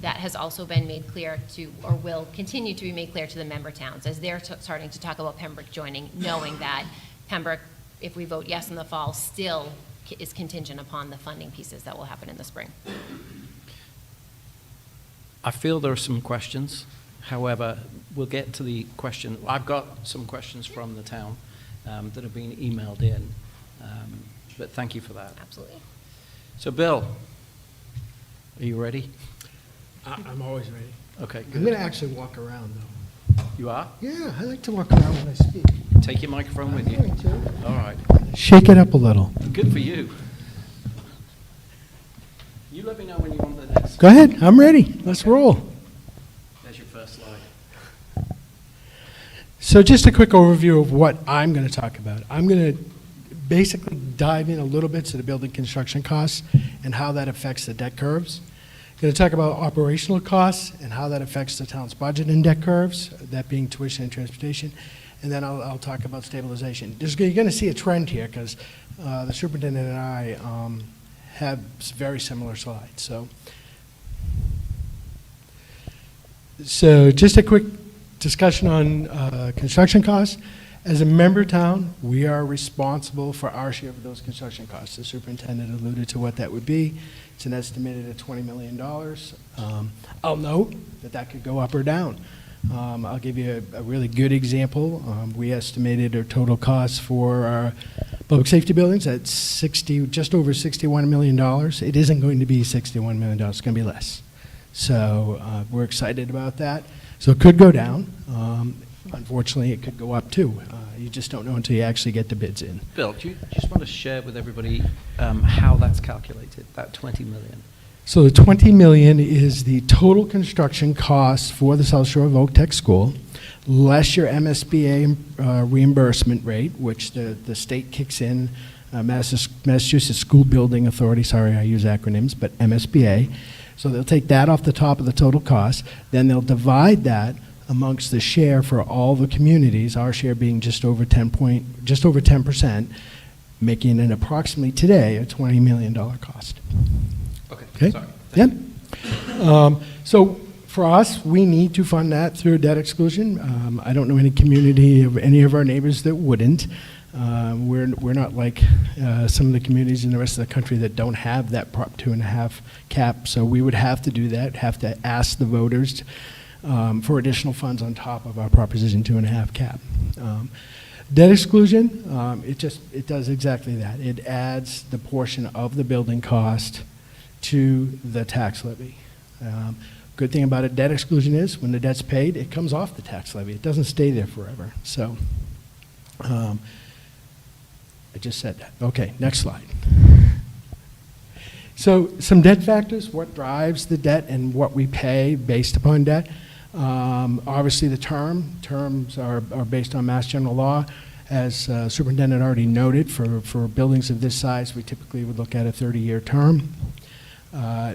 That has also been made clear to, or will continue to be made clear to the member towns as they're starting to talk about Pembroke joining, knowing that Pembroke, if we vote yes in the fall, still is contingent upon the funding pieces that will happen in the spring. I feel there are some questions. However, we'll get to the question. I've got some questions from the town that have been emailed in, but thank you for that. Absolutely. So, Bill, Are you ready? I'm always ready. Okay, I'm going to good. actually walk around, though. You are? Yeah, I like to walk around when I speak. Take your microphone with you. I'm going to. All right. Shake it up a little. Good for you. You let me know when you want the next. Go ahead, I'm ready. Let's roll. There's your first slide. So just a quick overview of what I'm going to talk about. I'm going to basically dive in a little bit to the building construction costs and how that affects the debt curves. Going to talk about operational costs and how that affects the town's budget and debt curves, that being tuition and transportation. And then I'll talk about stabilization. You're going to see a trend here because the superintendent and I have very similar slides. So just a quick discussion on construction costs. As a member town, we are responsible for our share of those construction costs. The superintendent alluded to what that would be. It's an estimated at $20 million. I'll note that that could go up or down. I'll give you a really good example. We estimated our total costs for our public safety buildings at just over $61 million. It isn't going to be $61 million. It's going to be less. So we're excited about that. So it could go down. Unfortunately, it could go up too. You just don't know until you actually get the bids in. Bill, do you just want to share with everybody how that's calculated, that 20 million? So the 20 million is the total construction cost for the South Shore Votech School, less your MSBA reimbursement rate, which the state kicks in, Massachusetts School Building Authority, sorry, I use acronyms, but MSBA. So they'll take that off the top of the total cost, then they'll divide that amongst the share for all the communities, our share being just over 10%, making it approximately today a $20 million cost. Okay? Sorry. Yeah. So for us, we need to fund that through debt exclusion. I don't know any community of any of our neighbors that wouldn't. We're not like some of the communities in the rest of the country that don't have that Prop 2.5 cap. So we would have to do that, have to ask the voters for additional funds on top of our Proposition 2.5 cap. Debt exclusion, it does exactly that. It adds the portion of the building cost to the tax levy. Good thing about a debt exclusion is when the debt's paid, it comes off the tax levy. It doesn't stay there forever. So I just said that. Okay, next slide. So some debt factors, what drives the debt and what we pay based upon debt. Obviously the terms are based on Mass General Law. As Superintendent already noted, for buildings of this size, we typically would look at a 30-year term.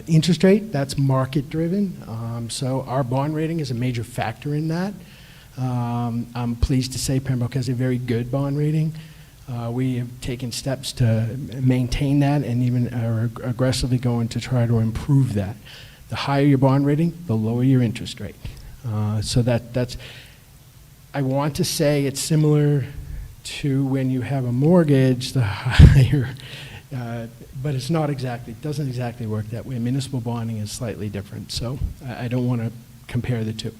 Interest rate, that's market driven. So our bond rating is a major factor in that. I'm pleased to say Pembroke has a very good bond rating. We have taken steps to maintain that and even are aggressively going to try to improve that. The higher your bond rating, the lower your interest rate. So that's, I want to say it's similar to when you have a mortgage, the higher, but it's not exactly, it doesn't exactly work that way. Municipal bonding is slightly different, so I don't want to compare the two.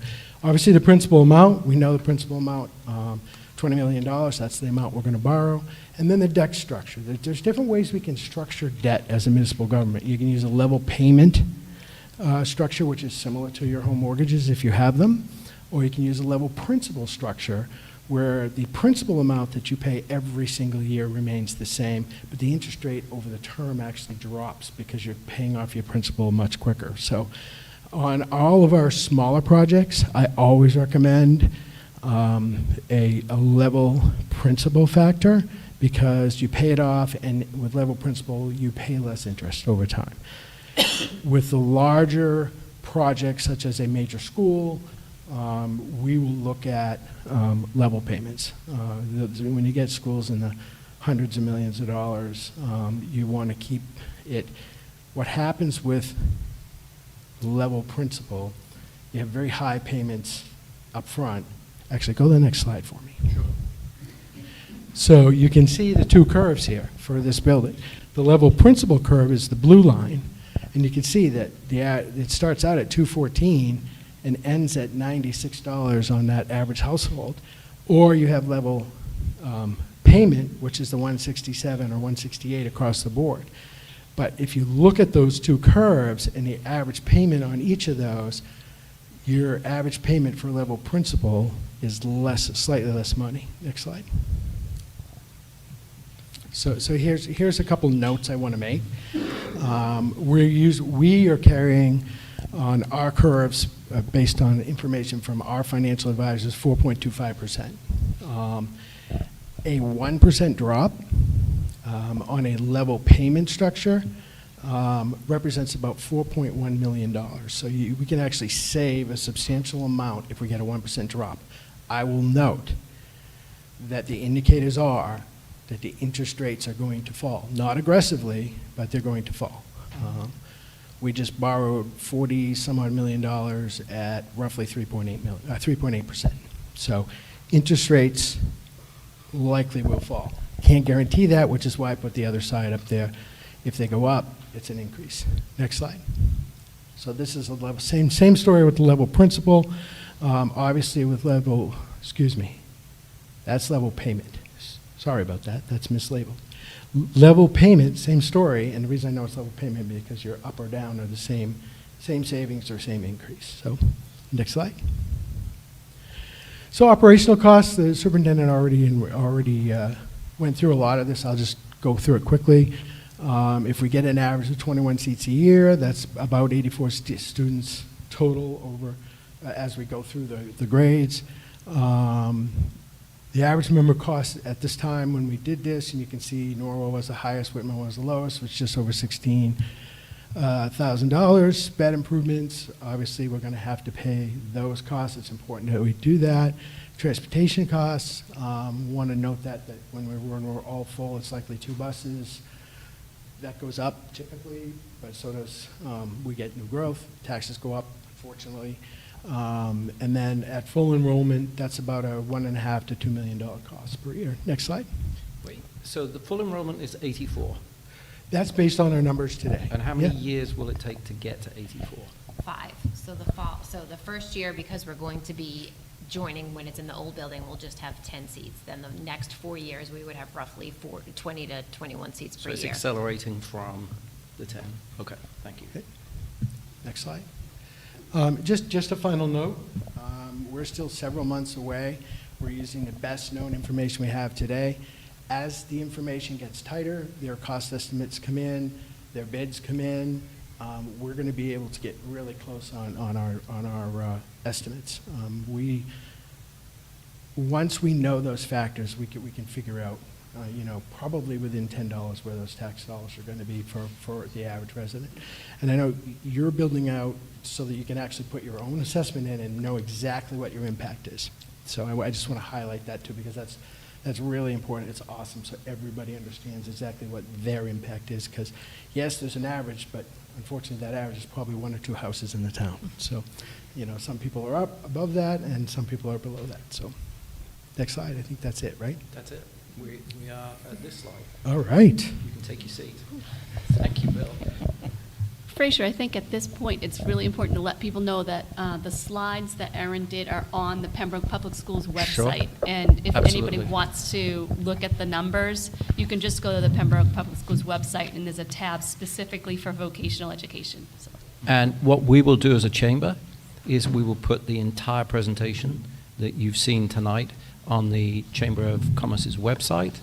Obviously the principal amount, we know the principal amount, $20 million, that's the amount we're going to borrow. And then the debt structure. There's different ways we can structure debt as a municipal government. You can use a level payment structure, which is similar to your home mortgages if you have them, or you can use a level principal structure where the principal amount that you pay every single year remains the same, but the interest rate over the term actually drops because you're paying off your principal much quicker. So on all of our smaller projects, I always recommend a level principal factor because you pay it off, and with level principal, you pay less interest over time. With the larger projects, such as a major school, we will look at level payments. When you get schools in the hundreds of millions of dollars, you want to keep it. What happens with level principal, you have very high payments up front. Actually, go to the next slide for me. Sure. So you can see the two curves here for this building. The level principal curve is the blue line, and you can see that it starts out at $214 and ends at $96 on that average household. Or you have level payment, which is the $167 or $168 across the board. But if you look at those two curves and the average payment on each of those, your average payment for level principal is less, slightly less money. Next slide. So here's a couple notes I want to make. We are carrying on our curves based on information from our financial advisors 4.25%. A 1% drop on a level payment structure represents about $4.1 million. So we can actually save a substantial amount if we get a 1% drop. I will note that the indicators are that the interest rates are going to fall. Not aggressively, but they're going to fall. We just borrowed 40 some odd million dollars at roughly 3.8%. So interest rates likely will fall. Can't guarantee that, which is why I put the other side up there. If they go up, it's an increase. Next slide. So this is a level, same story with the level principal. Obviously with level, that's level payment. Sorry about that, that's mislabeled. Level payment, same story, and the reason I know it's level payment is because your up or down are the same savings or same increase. So, next slide. So operational costs, the superintendent already went through a lot of this. I'll just go through it quickly. If we get an average of 21 seats a year, that's about 84 students total over as we go through the grades. The average member cost at this time when we did this, and you can see Norwell was the highest, Whitman was the lowest, was just over $16,000. Bed improvements, obviously we're going to have to pay those costs. It's important that we do that. Transportation costs, want to note that when we're all full, it's likely 2 buses. That goes up typically, but so does, we get new growth. Taxes go up, unfortunately. And then at full enrollment, that's about a $1.5 to $2 million cost per year. Next slide. Wait, so the full enrollment is 84. That's based on our numbers today. And how many years will it take to get to 84? 5. So the first year, because we're going to be joining when it's in the old building, we'll just have 10 seats. Then the next 4 years, we would have roughly 20 to 21 seats per year. So it's accelerating from the 10. Okay, thank you. Okay. Next slide. Just a final note, we're still several months away. We're using the best known information we have today. As the information gets tighter, their cost estimates come in, their bids come in, we're going to be able to get really close on our estimates. Once we know those factors, we can figure out, probably within $10 where those tax dollars are going to be for the average resident. And I know you're building out so that you can actually put your own assessment in and know exactly what your impact is. So I just want to highlight that too, because that's really important. It's awesome, so everybody understands exactly what their impact is, because yes, there's an average, but unfortunately that average is probably 1 or 2 houses in the town. So, some people are up above that and some people are below that. So, next slide, I think that's it, right? That's it. We are at this slide. All right. You can take your seat. Thank you, Bill. Fraser, I think at this point, it's really important to let people know that the slides that Erin did are on the Pembroke Public Schools website. Sure. And if Absolutely. anybody wants to look at the numbers, you can just go to the Pembroke Public Schools website, and there's a tab specifically for vocational education. So. And what we will do as a chamber is we will put the entire presentation that you've seen tonight on the Chamber of Commerce's website.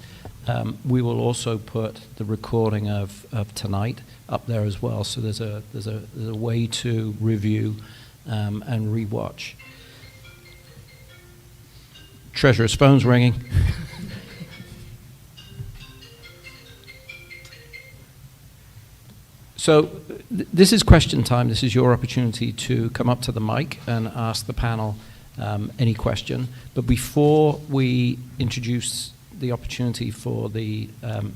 We will also put the recording of tonight up there as well. So there's a way to review and rewatch. Treasurer's phone's ringing. So this is question time. This is your opportunity to come up to the mic and ask the panel any question. But before we introduce the opportunity for the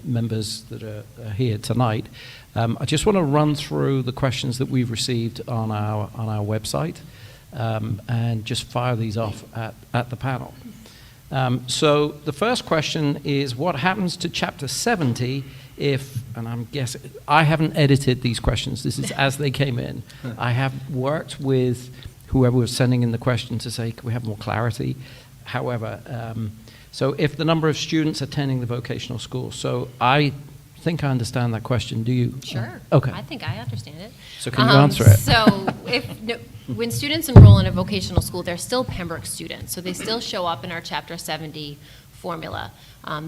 members that are here tonight, I just want to run through the questions that we've received on our website and just fire these off at the panel. So the first question is, what happens to Chapter 70 if, and I'm guessing, I haven't edited these questions, this is as they came in. I have worked with whoever was sending in the question to say, can we have more clarity? However, so if the number of students attending the vocational school, so I think I understand that question. Do you? Sure. Okay. I think I understand it. So can you answer it? So when students enroll in a vocational school, they're still Pembroke students, so they still show up in our Chapter 70 formula.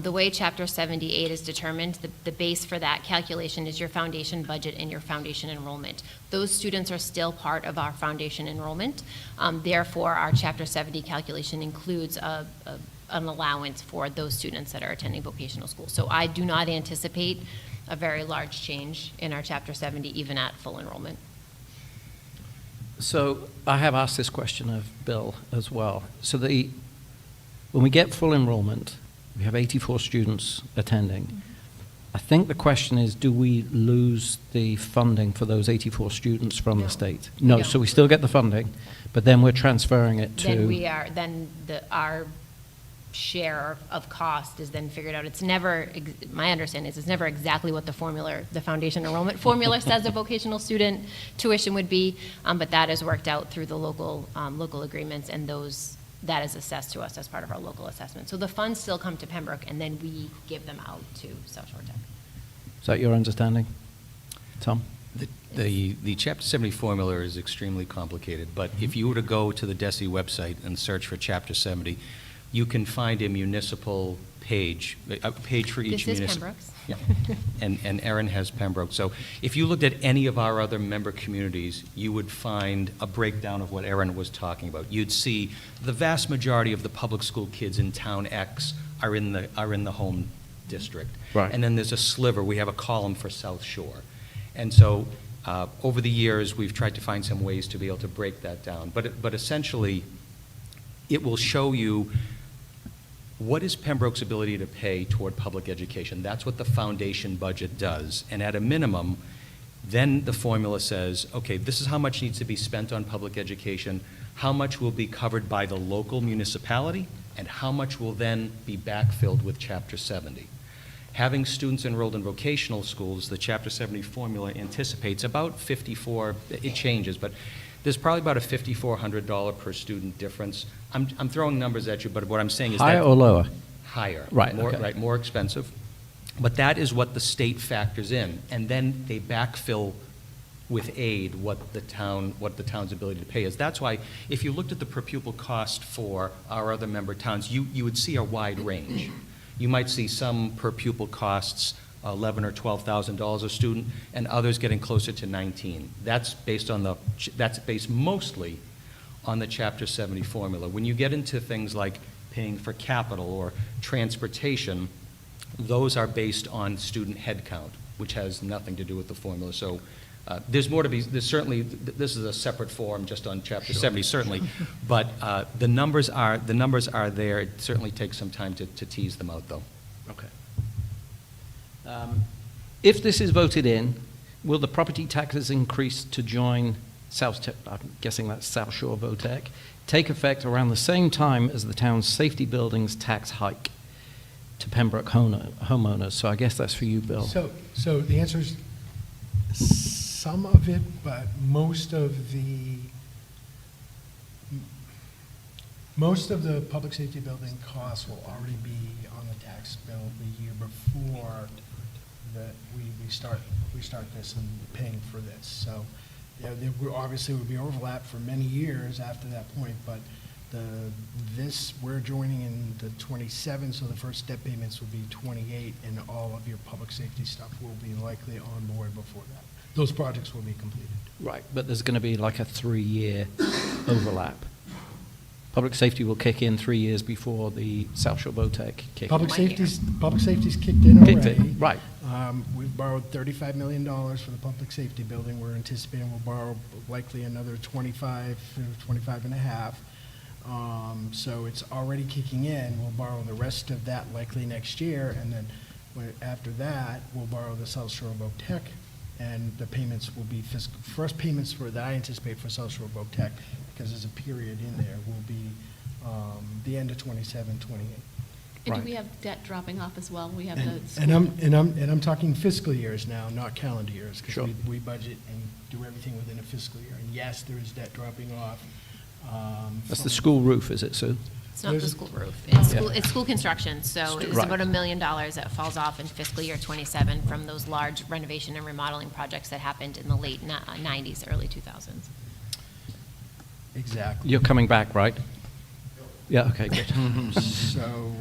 The way Chapter 78 is determined, the base for that calculation is your foundation budget and your foundation enrollment. Those students are still part of our foundation enrollment. Therefore, our Chapter 70 calculation includes an allowance for those students that are attending vocational school. So I do not anticipate a very large change in our Chapter 70, even at full enrollment. So I have asked this question of Bill as well. So when we get full enrollment, we have 84 students attending. I think the question is, do we lose the funding for those 84 students from the state? No, No. so we still get the funding, but then we're transferring it to... Then our share of cost is then figured out. It's never, my understanding is it's never exactly what the foundation enrollment formula says a vocational student tuition would be, but that is worked out through the local agreements, and that is assessed to us as part of our local assessment. So the funds still come to Pembroke, and then we give them out to South Shore Tech. Is that your understanding, Tom? The Chapter 70 formula is extremely complicated, but if you were to go to the DESE website and search for Chapter 70, you can find a municipal page, a page for each This is municipal. Pembroke's. Yeah, and Erin has Pembroke. So if you looked at any of our other member communities, you would find a breakdown of what Erin was talking about. You'd see the vast majority of the public school kids in Town X are in the home district. Right. And then there's a sliver. We have a column for South Shore. And so over the years, we've tried to find some ways to be able to break that down. But essentially, it will show you what is Pembroke's ability to pay toward public education. That's what the foundation budget does. And at a minimum, then the formula says, okay, this is how much needs to be spent on public education, how much will be covered by the local municipality, and how much will then be backfilled with Chapter 70. Having students enrolled in vocational schools, the Chapter 70 formula anticipates about 54, it changes, but there's probably about a $5,400 per student difference. I'm throwing numbers at you, but what I'm saying is Higher that... or lower? Higher. Right, More, okay. right, more expensive. But that is what the state factors in, and then they backfill with aid what the town's ability to pay is. That's why, if you looked at the per pupil cost for our other member towns, you would see a wide range. You might see some per pupil costs $11,000 or $12,000 a student, and others getting closer to $19,000. That's based mostly on the Chapter 70 formula. When you get into things like paying for capital or transportation, those are based on student headcount, which has nothing to do with the formula. So there's more to be. There's certainly, this is a separate forum just on Chapter 70, certainly, but the numbers are there. It certainly takes some time to tease them out, though. Okay. If this is voted in, will the property taxes increase to join I'm guessing that's South Shore Votech, take effect around the same time as the town's safety buildings tax hike to Pembroke homeowners? So I guess that's for you, Bill. So the answer is some of it, but most of the public safety building costs will already be on the tax bill the year before that we start this and paying for this. So yeah, there obviously would be overlap for many years after that point, but we're joining in the 27, so the first step payments will be 28, and all of your public safety stuff will be likely on board before that. Those projects will be completed. Right, but there's going to be like a 3-year overlap. Public safety will kick in 3 years before the South Shore Votech kick Public in. safety's kicked in already. Kicked in, right. We've borrowed $35 million for the public safety building. We're anticipating we'll borrow likely another 25 and a half. So it's already kicking in. We'll borrow the rest of that likely next year, and then after that, we'll borrow the South Shore Votech, and the payments will be first payments that I anticipate for South Shore Votech, because there's a period in there, will be the end of 27, 28. And Right. do we have debt dropping off as well? We have the. And I'm talking fiscal years now, not calendar years, because Sure. we budget and do everything within a fiscal year. And yes, there is debt dropping off. That's the school roof, is it, Sue? It's not the There's- school roof. It's school construction, so it's Right. about $1 million that falls off in fiscal year '27 from those large renovation and remodeling projects that happened in the late '90s, early 2000s. Exactly. You're coming back, right? Yeah, okay, good. So,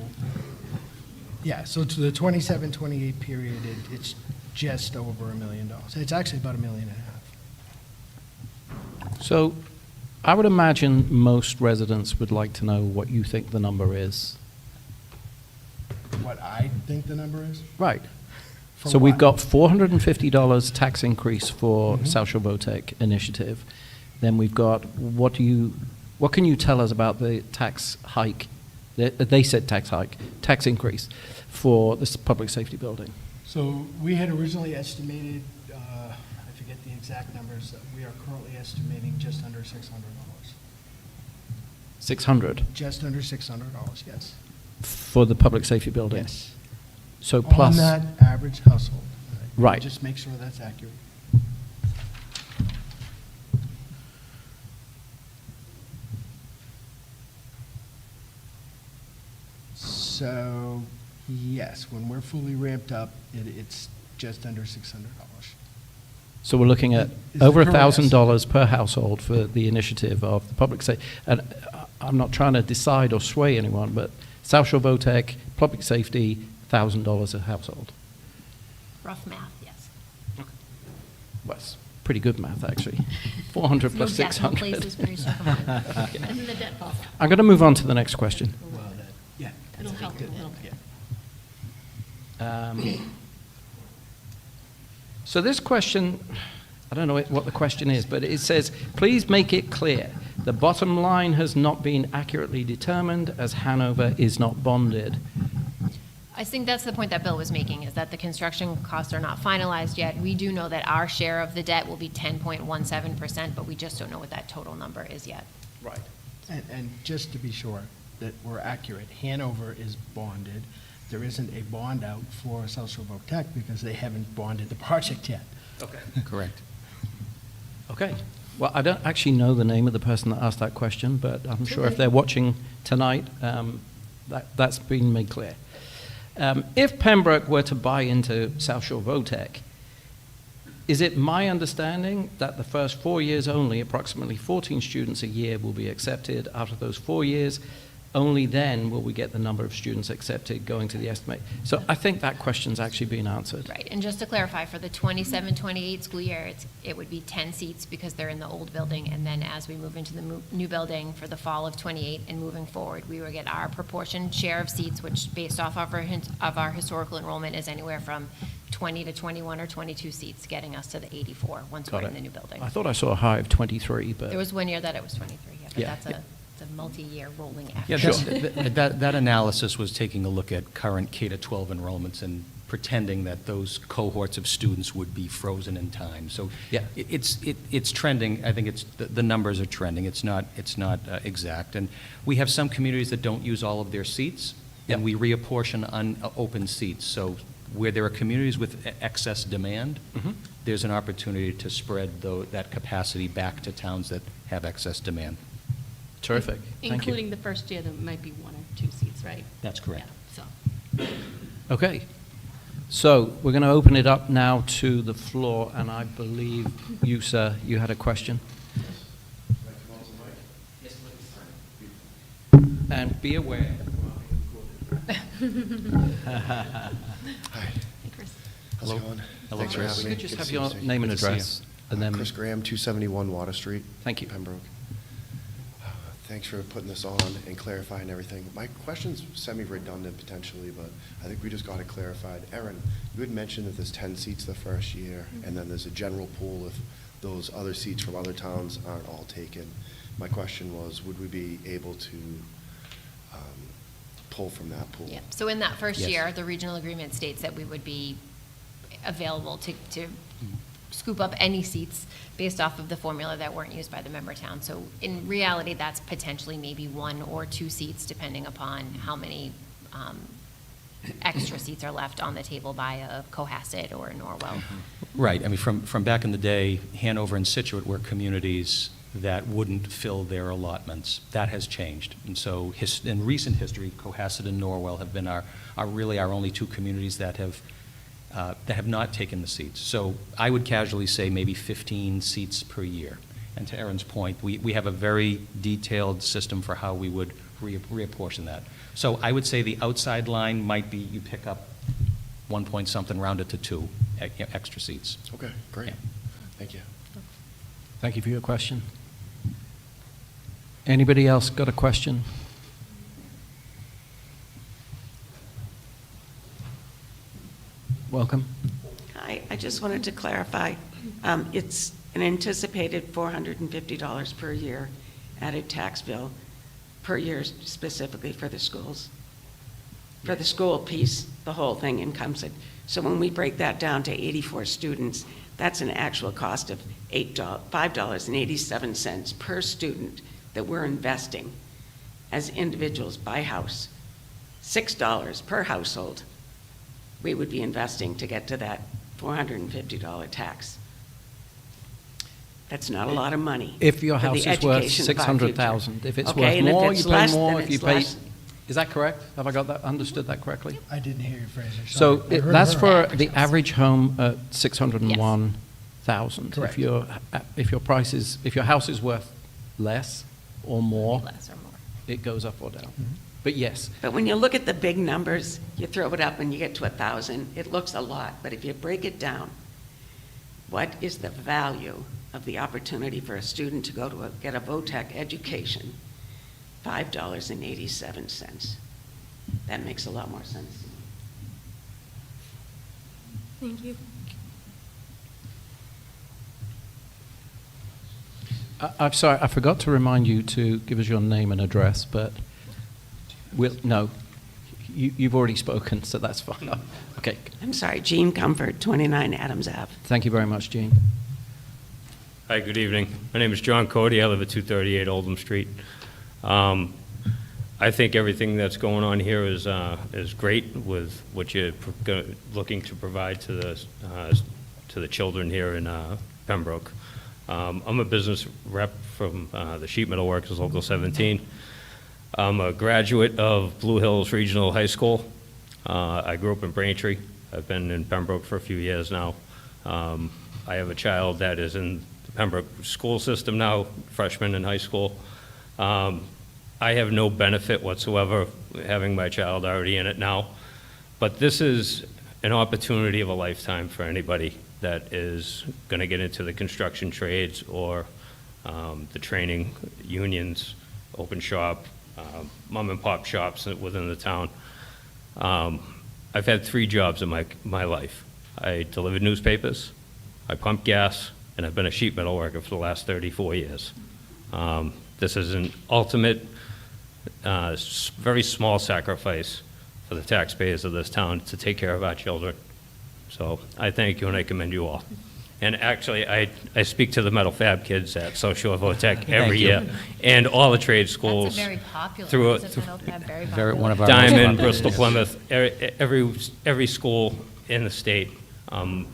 yeah, so to the 27, 28 period, it's just over $1 million. It's actually about $1.5 million. So I would imagine most residents would like to know what you think the number is. What I think the number is? Right. For So we've what? got $450 tax increase for South Shore Votech initiative. Then we've got, what can you tell us about the tax hike? They said tax hike, tax increase for this public safety building. So we had originally estimated, I forget the exact numbers, we are currently estimating just under $600. 600 Just under $600, yes. for the public safety building. Yes. So plus. On that average household. Right. Just make sure that's accurate. So, yes, when we're fully ramped up, it's just under $600. So we're looking at Is the over correct $1,000 per household for the initiative of the public safety. And I'm not trying to decide or sway anyone, but South Shore Votech, public safety, $1,000 a household. Rough math, yes. Well, it's pretty good math, actually. 400 No plus decimal 600. places for each circumference. And then the debt falls. I'm going to move on to the next question. Yeah. It'll help a little bit. So this question, I don't know what the question is, but it says, please make it clear, the bottom line has not been accurately determined as Hanover is not bonded. I think that's the point that Bill was making, is that the construction costs are not finalized yet. We do know that our share of the debt will be 10.17%, but we just don't know what that total number is yet. Right. And just to be sure that we're accurate, Hanover is bonded. There isn't a bond out for South Shore Votech because they haven't bonded the project yet. Okay. Correct. Okay. Well, I don't actually know the name of the person that asked that question, but I'm sure if they're watching tonight, that's been made clear. If Pembroke were to buy into South Shore Votech, is it my understanding that the first 4 years only, approximately 14 students a year will be accepted? After those 4 years, only then will we get the number of students accepted going to the estimate. So I think that question's actually been answered. Right, and just to clarify, for the 27-28 school year, it would be 10 seats because they're in the old building, and then as we move into the new building for the fall of '28 and moving forward, we will get our proportion share of seats, which based off of our historical enrollment is anywhere from 20 to 21 or 22 seats, getting us to the 84 once we're Got in it. the new building. I thought I saw a high of 23, but. There was 1 year that it was 23, yeah, but Yeah. that's a multi-year rolling effort. Yeah, Sure. that analysis was taking a look at current K-12 enrollments and pretending that those cohorts of students would be frozen in time. So Yeah. it's trending. I think the numbers are trending. It's not exact. And we have some communities that don't use all of their seats, and we reapportion open seats. So where there are communities with excess demand, there's an opportunity to spread that capacity back to towns that have excess demand. Terrific. Thank you. Including the first year, there might be 1 or 2 seats, right? That's correct. Yeah, so. Okay. So we're going to open it up now to the floor, and I believe you, sir, you had a question. And be aware. Hi. Hey, Chris. How's it going? Hello, Thanks for Chris. having You me. could just Good have to see you your today. name and Good to see you. address, and then. Chris Graham, 271 Water Street. Thank you. Pembroke. Thanks for putting this on and clarifying everything. My question's semi-redundant potentially, but I think we just got it clarified. Erin, you had mentioned that there's 10 seats the first year, and then there's a general pool if those other seats from other towns aren't all taken. My question was, would we be able to pull from that pool? Yeah, so in that first Yes. year, the regional agreement states that we would be available to scoop up any seats based off of the formula that weren't used by the member town. So in reality, that's potentially maybe 1 or 2 seats, depending upon how many extra seats are left on the table by a Cohasset or a Norwell. Right. I mean, from back in the day, Hanover and Situate were communities that wouldn't fill their allotments. That has changed. And so in recent history, Cohasset and Norwell have been really our only two communities that have not taken the seats. So I would casually say maybe 15 seats per year. And to Erin's point, we have a very detailed system for how we would reapportion that. So I would say the outside line might be you pick up 1 point something, round it to 2 extra seats. Okay, great. Yeah. Thank you. Thank you for your question. Anybody else got a question? Welcome. Hi, I just wanted to clarify. It's an anticipated $450 per year added tax bill per year specifically for the schools. For the school piece, the whole thing encompasses. So when we break that down to 84 students, that's an actual cost of $5.87 per student that we're investing as individuals by house. $6 per household we would be investing to get to that $450 tax. That's not a lot of money. If your for the house is worth education of our $600,000, future. if it's Okay, worth and if more, it's you pay less, more. then If you it's pay, less. is that correct? Have I got that understood that correctly? I didn't hear you, Fraser. So Sorry. I heard that's her. for the average home at 601,000. Correct. If your house is worth less or more, Less or more. it goes up or down. But yes, But when you look at the big numbers, you throw it up and you get to 1,000, it looks a lot. But if you break it down, what is the value of the opportunity for a student to go to get a Votech education? $5.87. That makes a lot more sense to me. Thank you. I'm sorry, I forgot to remind you to give us your name and address, but no, you've already spoken, so that's fine. Okay, I'm sorry, Jean Comfort, 29 Adams Ave. thank you very much, Jean. Hi, good evening. My name is John Cody. I live at 238 Oldham Street. I think everything that's going on here is great with what you're looking to provide to the children here in Pembroke. I'm a business rep from the Sheet Metal Workers Local 17. I'm a graduate of Blue Hills Regional High School. I grew up in Braintree. I've been in Pembroke for a few years now. I have a child that is in the Pembroke school system now, freshman in high school. I have no benefit whatsoever having my child already in it now, but this is an opportunity of a lifetime for anybody that is going to get into the construction trades or the training unions, open shop, mom and pop shops within the town. I've had 3 jobs in my life. I delivered newspapers, I pumped gas, and I've been a sheet metal worker for the last 34 years. This is an ultimate, very small sacrifice for the taxpayers of this town to take care of our children. So I thank you and I commend you all. And actually, I speak to the metal fab kids at South Shore Votech every year, and all the trade schools. That's a very popular. through- Isn't Metal Fab very Very, popular? one of our Diamond, most Bristol, popular. Plymouth, every school in the state.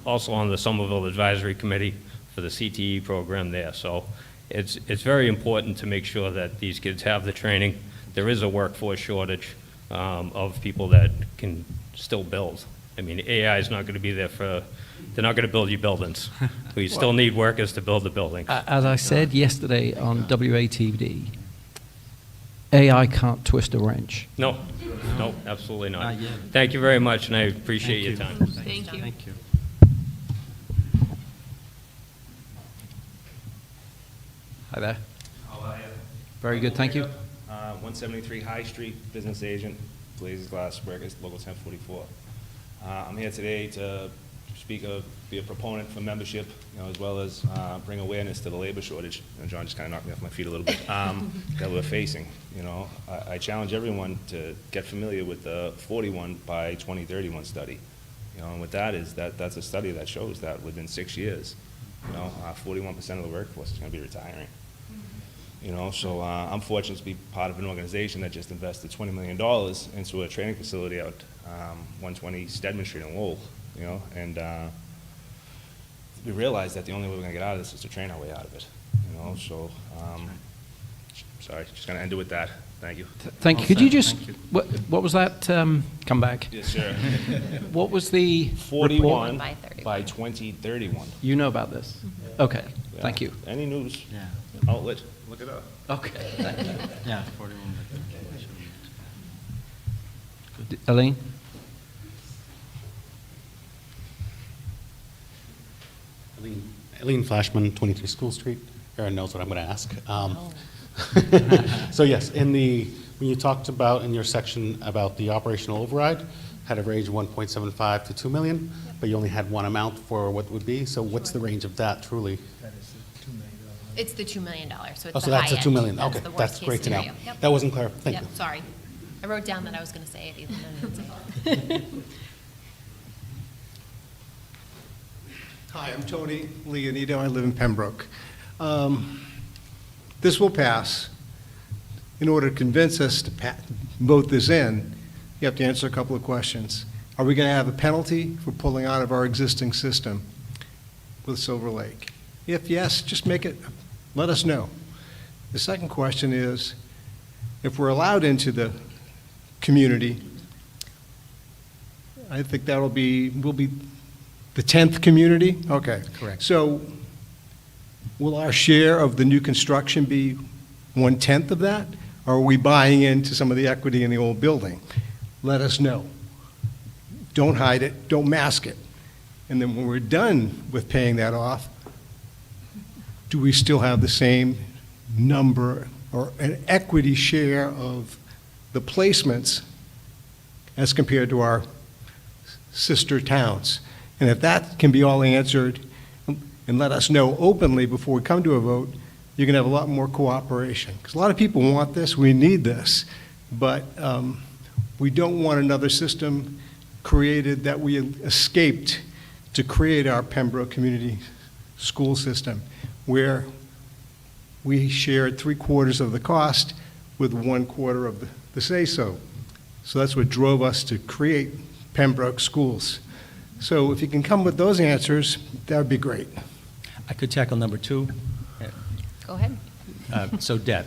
Also on the Somerville Advisory Committee for the CTE program there. So it's very important to make sure that these kids have the training. There is a workforce shortage of people that can still build. I mean, AI is not going to be there they're not going to build you buildings. We still need workers to build the buildings. As I said yesterday on WATD, AI can't twist a wrench. No, absolutely not. Not yet. Thank you very much, and I appreciate your time. Thank you. Thank you. Hi there. How are you? Very good, thank you. 173 High Street, business agent, Blazes Glass Workers, Local 1044. I'm here today to be a proponent for membership, as well as bring awareness to the labor shortage. And John just kind of knocked me off my feet a little bit. That we're facing. I challenge everyone to get familiar with the 41 by 2031 study. And what that is, that's a study that shows that within 6 years, 41% of the workforce is going to be retiring. So I'm fortunate to be part of an organization that just invested $20 million into a training facility out 120 Stedman Street in Lowell, and we realized that the only way we're going to get out of this is to train our way out of it. So, sorry, just going to end it with that. Thank you. Thank you. Could you just, what was that, come back? Yes, sir. What was the 41 by 31. by 2031. You know about this? Okay, Yeah. thank you. Any news Yeah. outlet, look it up. Okay, thank you. Yeah, 41. Elaine? Eileen Flashman, 23 School Street. Erin knows what I'm going to ask. So yes, when you talked about in your section about the operational override, had a range of 1.75 to 2 million, but you only had one amount for what would be. So what's the range of that truly? It's the $2 million, so it's Oh, the so high that's the end. 2 million. That's Okay, the worst that's case great to know. scenario. Yep. That wasn't clear. Thank Yep, you. sorry. I wrote down that I was going to say it even though it's okay. Hi, I'm Tony Leonito. I live in Pembroke. This will pass. In order to convince us to vote this in, you have to answer a couple of questions. Are we going to have a penalty for pulling out of our existing system with Silver Lake? If yes, just let us know. The second question is, if we're allowed into the community, I think we'll be the 10th community? Okay. Correct. So will our share of the new construction be 1/10 of that? Or are we buying into some of the equity in the old building? Let us know. Don't hide it, don't mask it. And then when we're done with paying that off, do we still have the same number or an equity share of the placements as compared to our sister towns? And if that can be all answered and let us know openly before we come to a vote, you're going to have a lot more cooperation. Because a lot of people want this, we need this, but we don't want another system created that we escaped to create our Pembroke Community School System, where we shared 3/4 of the cost with 1/4 of the say-so. So that's what drove us to create Pembroke Schools. So if you can come with those answers, that would be great. I could tackle number 2. Go ahead. So debt.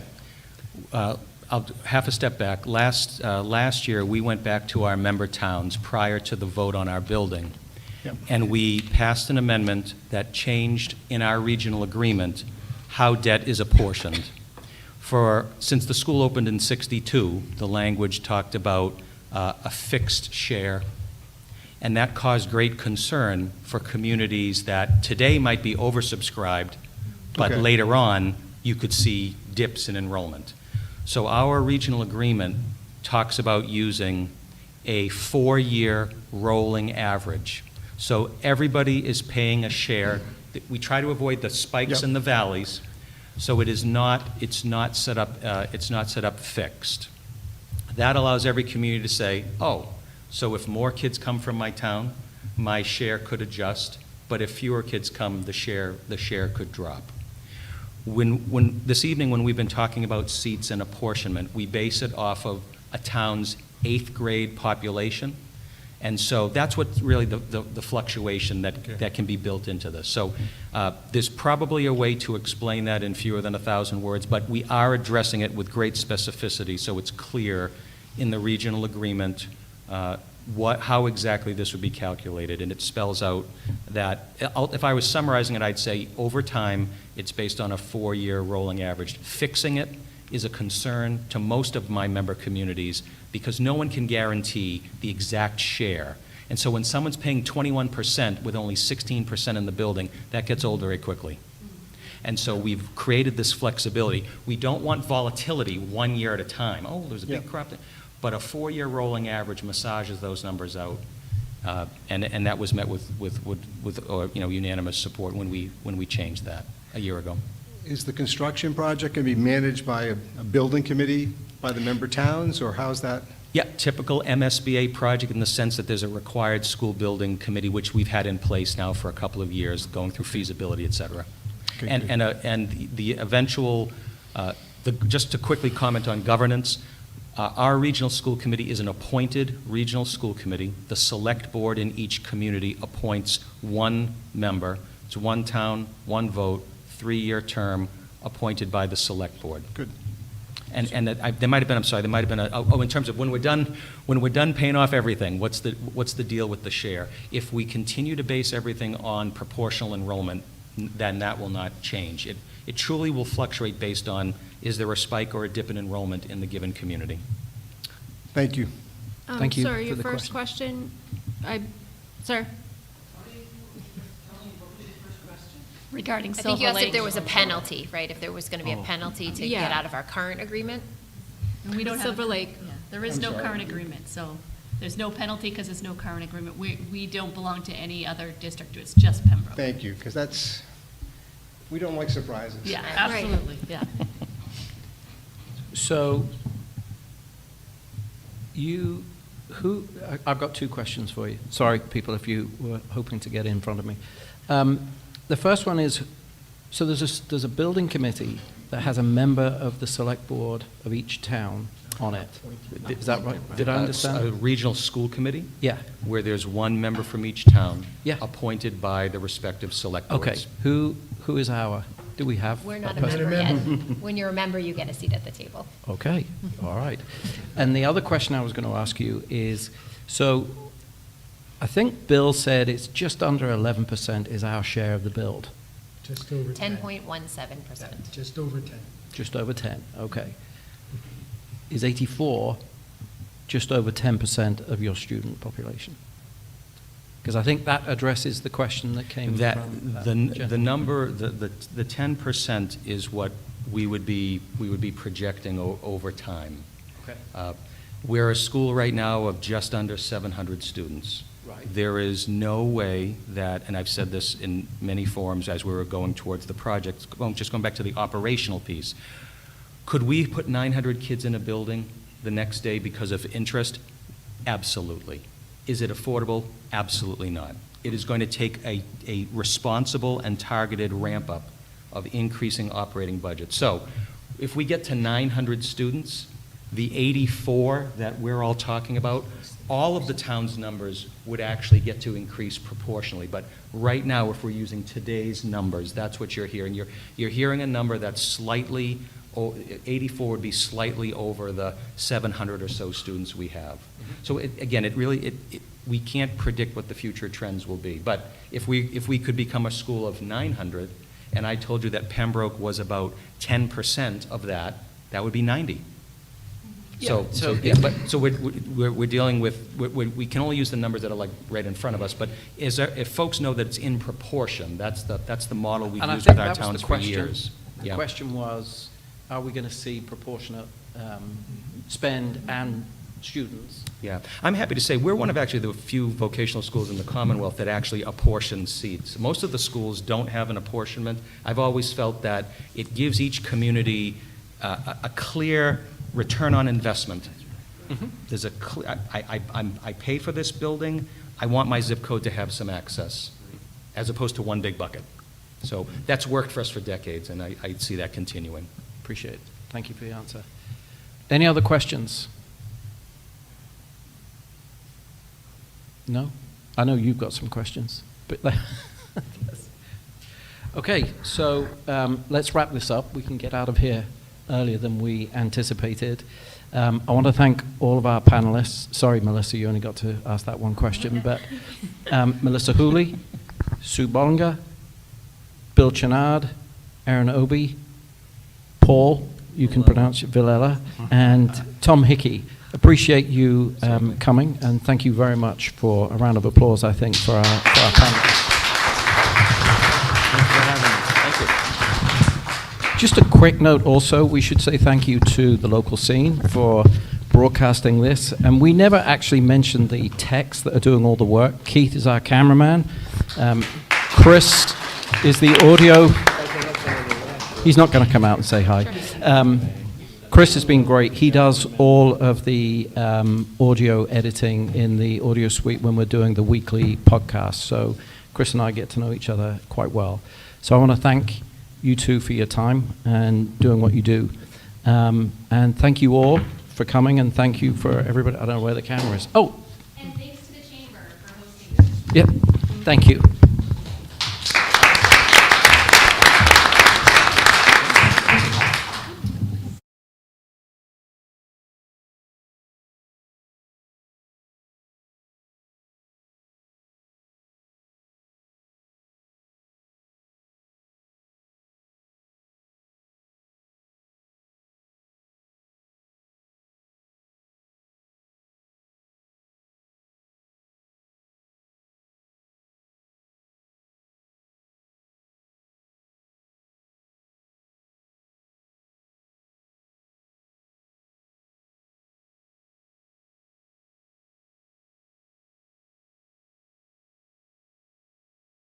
I'll half a step back. Last year, we went back to our member towns prior to the vote on our building, Yep. and we passed an amendment that changed in our regional agreement how debt is apportioned. Since the school opened in '62, the language talked about a fixed share, and that caused great concern for communities that today might be oversubscribed, but Okay. later on, you could see dips in enrollment. So our regional agreement talks about using a 4-year rolling average. So everybody is paying a share. We try to avoid the spikes Yep. and the valleys, so it's not set up fixed. That allows every community to say, oh, so if more kids come from my town, my share could adjust, but if fewer kids come, the share could drop. When this evening, when we've been talking about seats and apportionment, we base it off of a town's 8th grade population. And so that's what really the fluctuation that can be built into this. So there's probably a way to explain that in fewer than 1,000 words, but we are addressing it with great specificity so it's clear in the regional agreement how exactly this would be calculated. And it spells out that, if I was summarizing it, I'd say over time, it's based on a 4-year rolling average. Fixing it is a concern to most of my member communities because no one can guarantee the exact share. And so when someone's paying 21% with only 16% in the building, that gets old very quickly. And so we've created this flexibility. We don't want volatility 1 year at a time. Oh, there's a big crop there. But a 4-year rolling average massages those numbers out, and that was met with unanimous support when we changed that a year ago. Is the construction project going to be managed by a building committee by the member towns, or how's that? Yeah, typical MSBA project in the sense that there's a required school building committee, which we've had in place now for a couple of years, going through feasibility, et cetera. Okay, And the eventual, just to quickly comment on governance, our regional school committee is an appointed regional school committee. The select board in each community appoints one member. It's one town, one vote, 3-year term, appointed by the Select Board. Good. And there might have been, I'm sorry, there might have been in terms of when we're done paying off everything, what's the deal with the share? If we continue to base everything on proportional enrollment, then that will not change. It truly will fluctuate based on, is there a spike or a dip in enrollment in the given community? Thank you. Thank you Sir, for your the first question, sir? Regarding I think Silver you asked Lake. if there was a penalty, right? If there was going to be a penalty to Yeah. get out of our current agreement? We don't have. Silver Lake. Yeah, there is no current agreement, so there's no penalty because there's no current agreement. We don't belong to any other district, it's just Pembroke. Thank you, because we don't like surprises. Yeah, absolutely, yeah. So, I've got two questions for you. Sorry, people, if you were hoping to get in front of me. The first one is, so there's a building committee that has a member of the select board of each town on it. Is that right? Did I understand? A regional school committee? Yeah. Where there's one member from each town. Yeah. Appointed by the respective select boards. Okay. Who is our? Do we have? We're not that a person? member yet. When you're a member, you get a seat at the table. Okay, all right. And the other question I was going to ask you is, so I think Bill said it's just under 11% is our share of the build. Just over 10.17%. Just over 10. Just over 10, okay. Is 84 just over 10% of your student population? Because I think that addresses the question that came That, from the number, the 10% is what we would be projecting over time. Okay. We're a school right now of just under 700 students. Right. There is no way that, and I've said this in many forums as we were going towards the project, just going back to the operational piece, could we put 900 kids in a building the next day because of interest? Absolutely. Is it affordable? Absolutely not. It is going to take a responsible and targeted ramp-up of increasing operating budgets. So if we get to 900 students, the 84 that we're all talking about, all of the town's numbers would actually get to increase proportionally. But right now, if we're using today's numbers, that's what you're hearing. You're hearing a number that's slightly, 84 would be slightly over the 700 or so students we have. So again, we can't predict what the future trends will be. But if we could become a school of 900, and I told you that Pembroke was about 10% of that, that would be 90. So we're dealing with, we can only use the numbers that are like right in front of us, but if folks know that it's in proportion, that's the model we've used with our towns for years. The question was, are we going to see proportionate spend and students? Yeah, I'm happy to say we're one of actually the few vocational schools in the Commonwealth that actually apportion seats. Most of the schools don't have an apportionment. I've always felt that it gives each community a clear return on investment. Mm-hmm. There's I pay for this building, I want my zip code to have some access, as opposed to one big bucket. So that's worked for us for decades, and I see that continuing. Appreciate it. Thank you for the answer. Any other questions? No? I know you've got some questions. But okay, so let's wrap this up. We can get out of here earlier than we anticipated. I want to thank all of our panelists. Sorry, Melissa, you only got to ask that one question. But Melissa Hooley, Sue Bollinger, Bill Chenard, Aaron Obie, Paul, you can pronounce it, Villela, and Tom Hickey. Appreciate you coming, and thank you very much for a round of applause, I think, for our panelists. Just a quick note also, we should say thank you to the local scene for broadcasting this. And we never actually mentioned the techs that are doing all the work. Keith is our cameraman. Chris is the audio. He's not going to come out and say hi. Chris has been great. He does all of the audio editing in the audio suite when we're doing the weekly podcast. So Chris and I get to know each other quite well. So I want to thank you two for your time and doing what you do. And thank you all for coming, and thank you for everybody. I don't know where the camera is. Oh! And thanks to the chamber for hosting this. Yep. Thank you.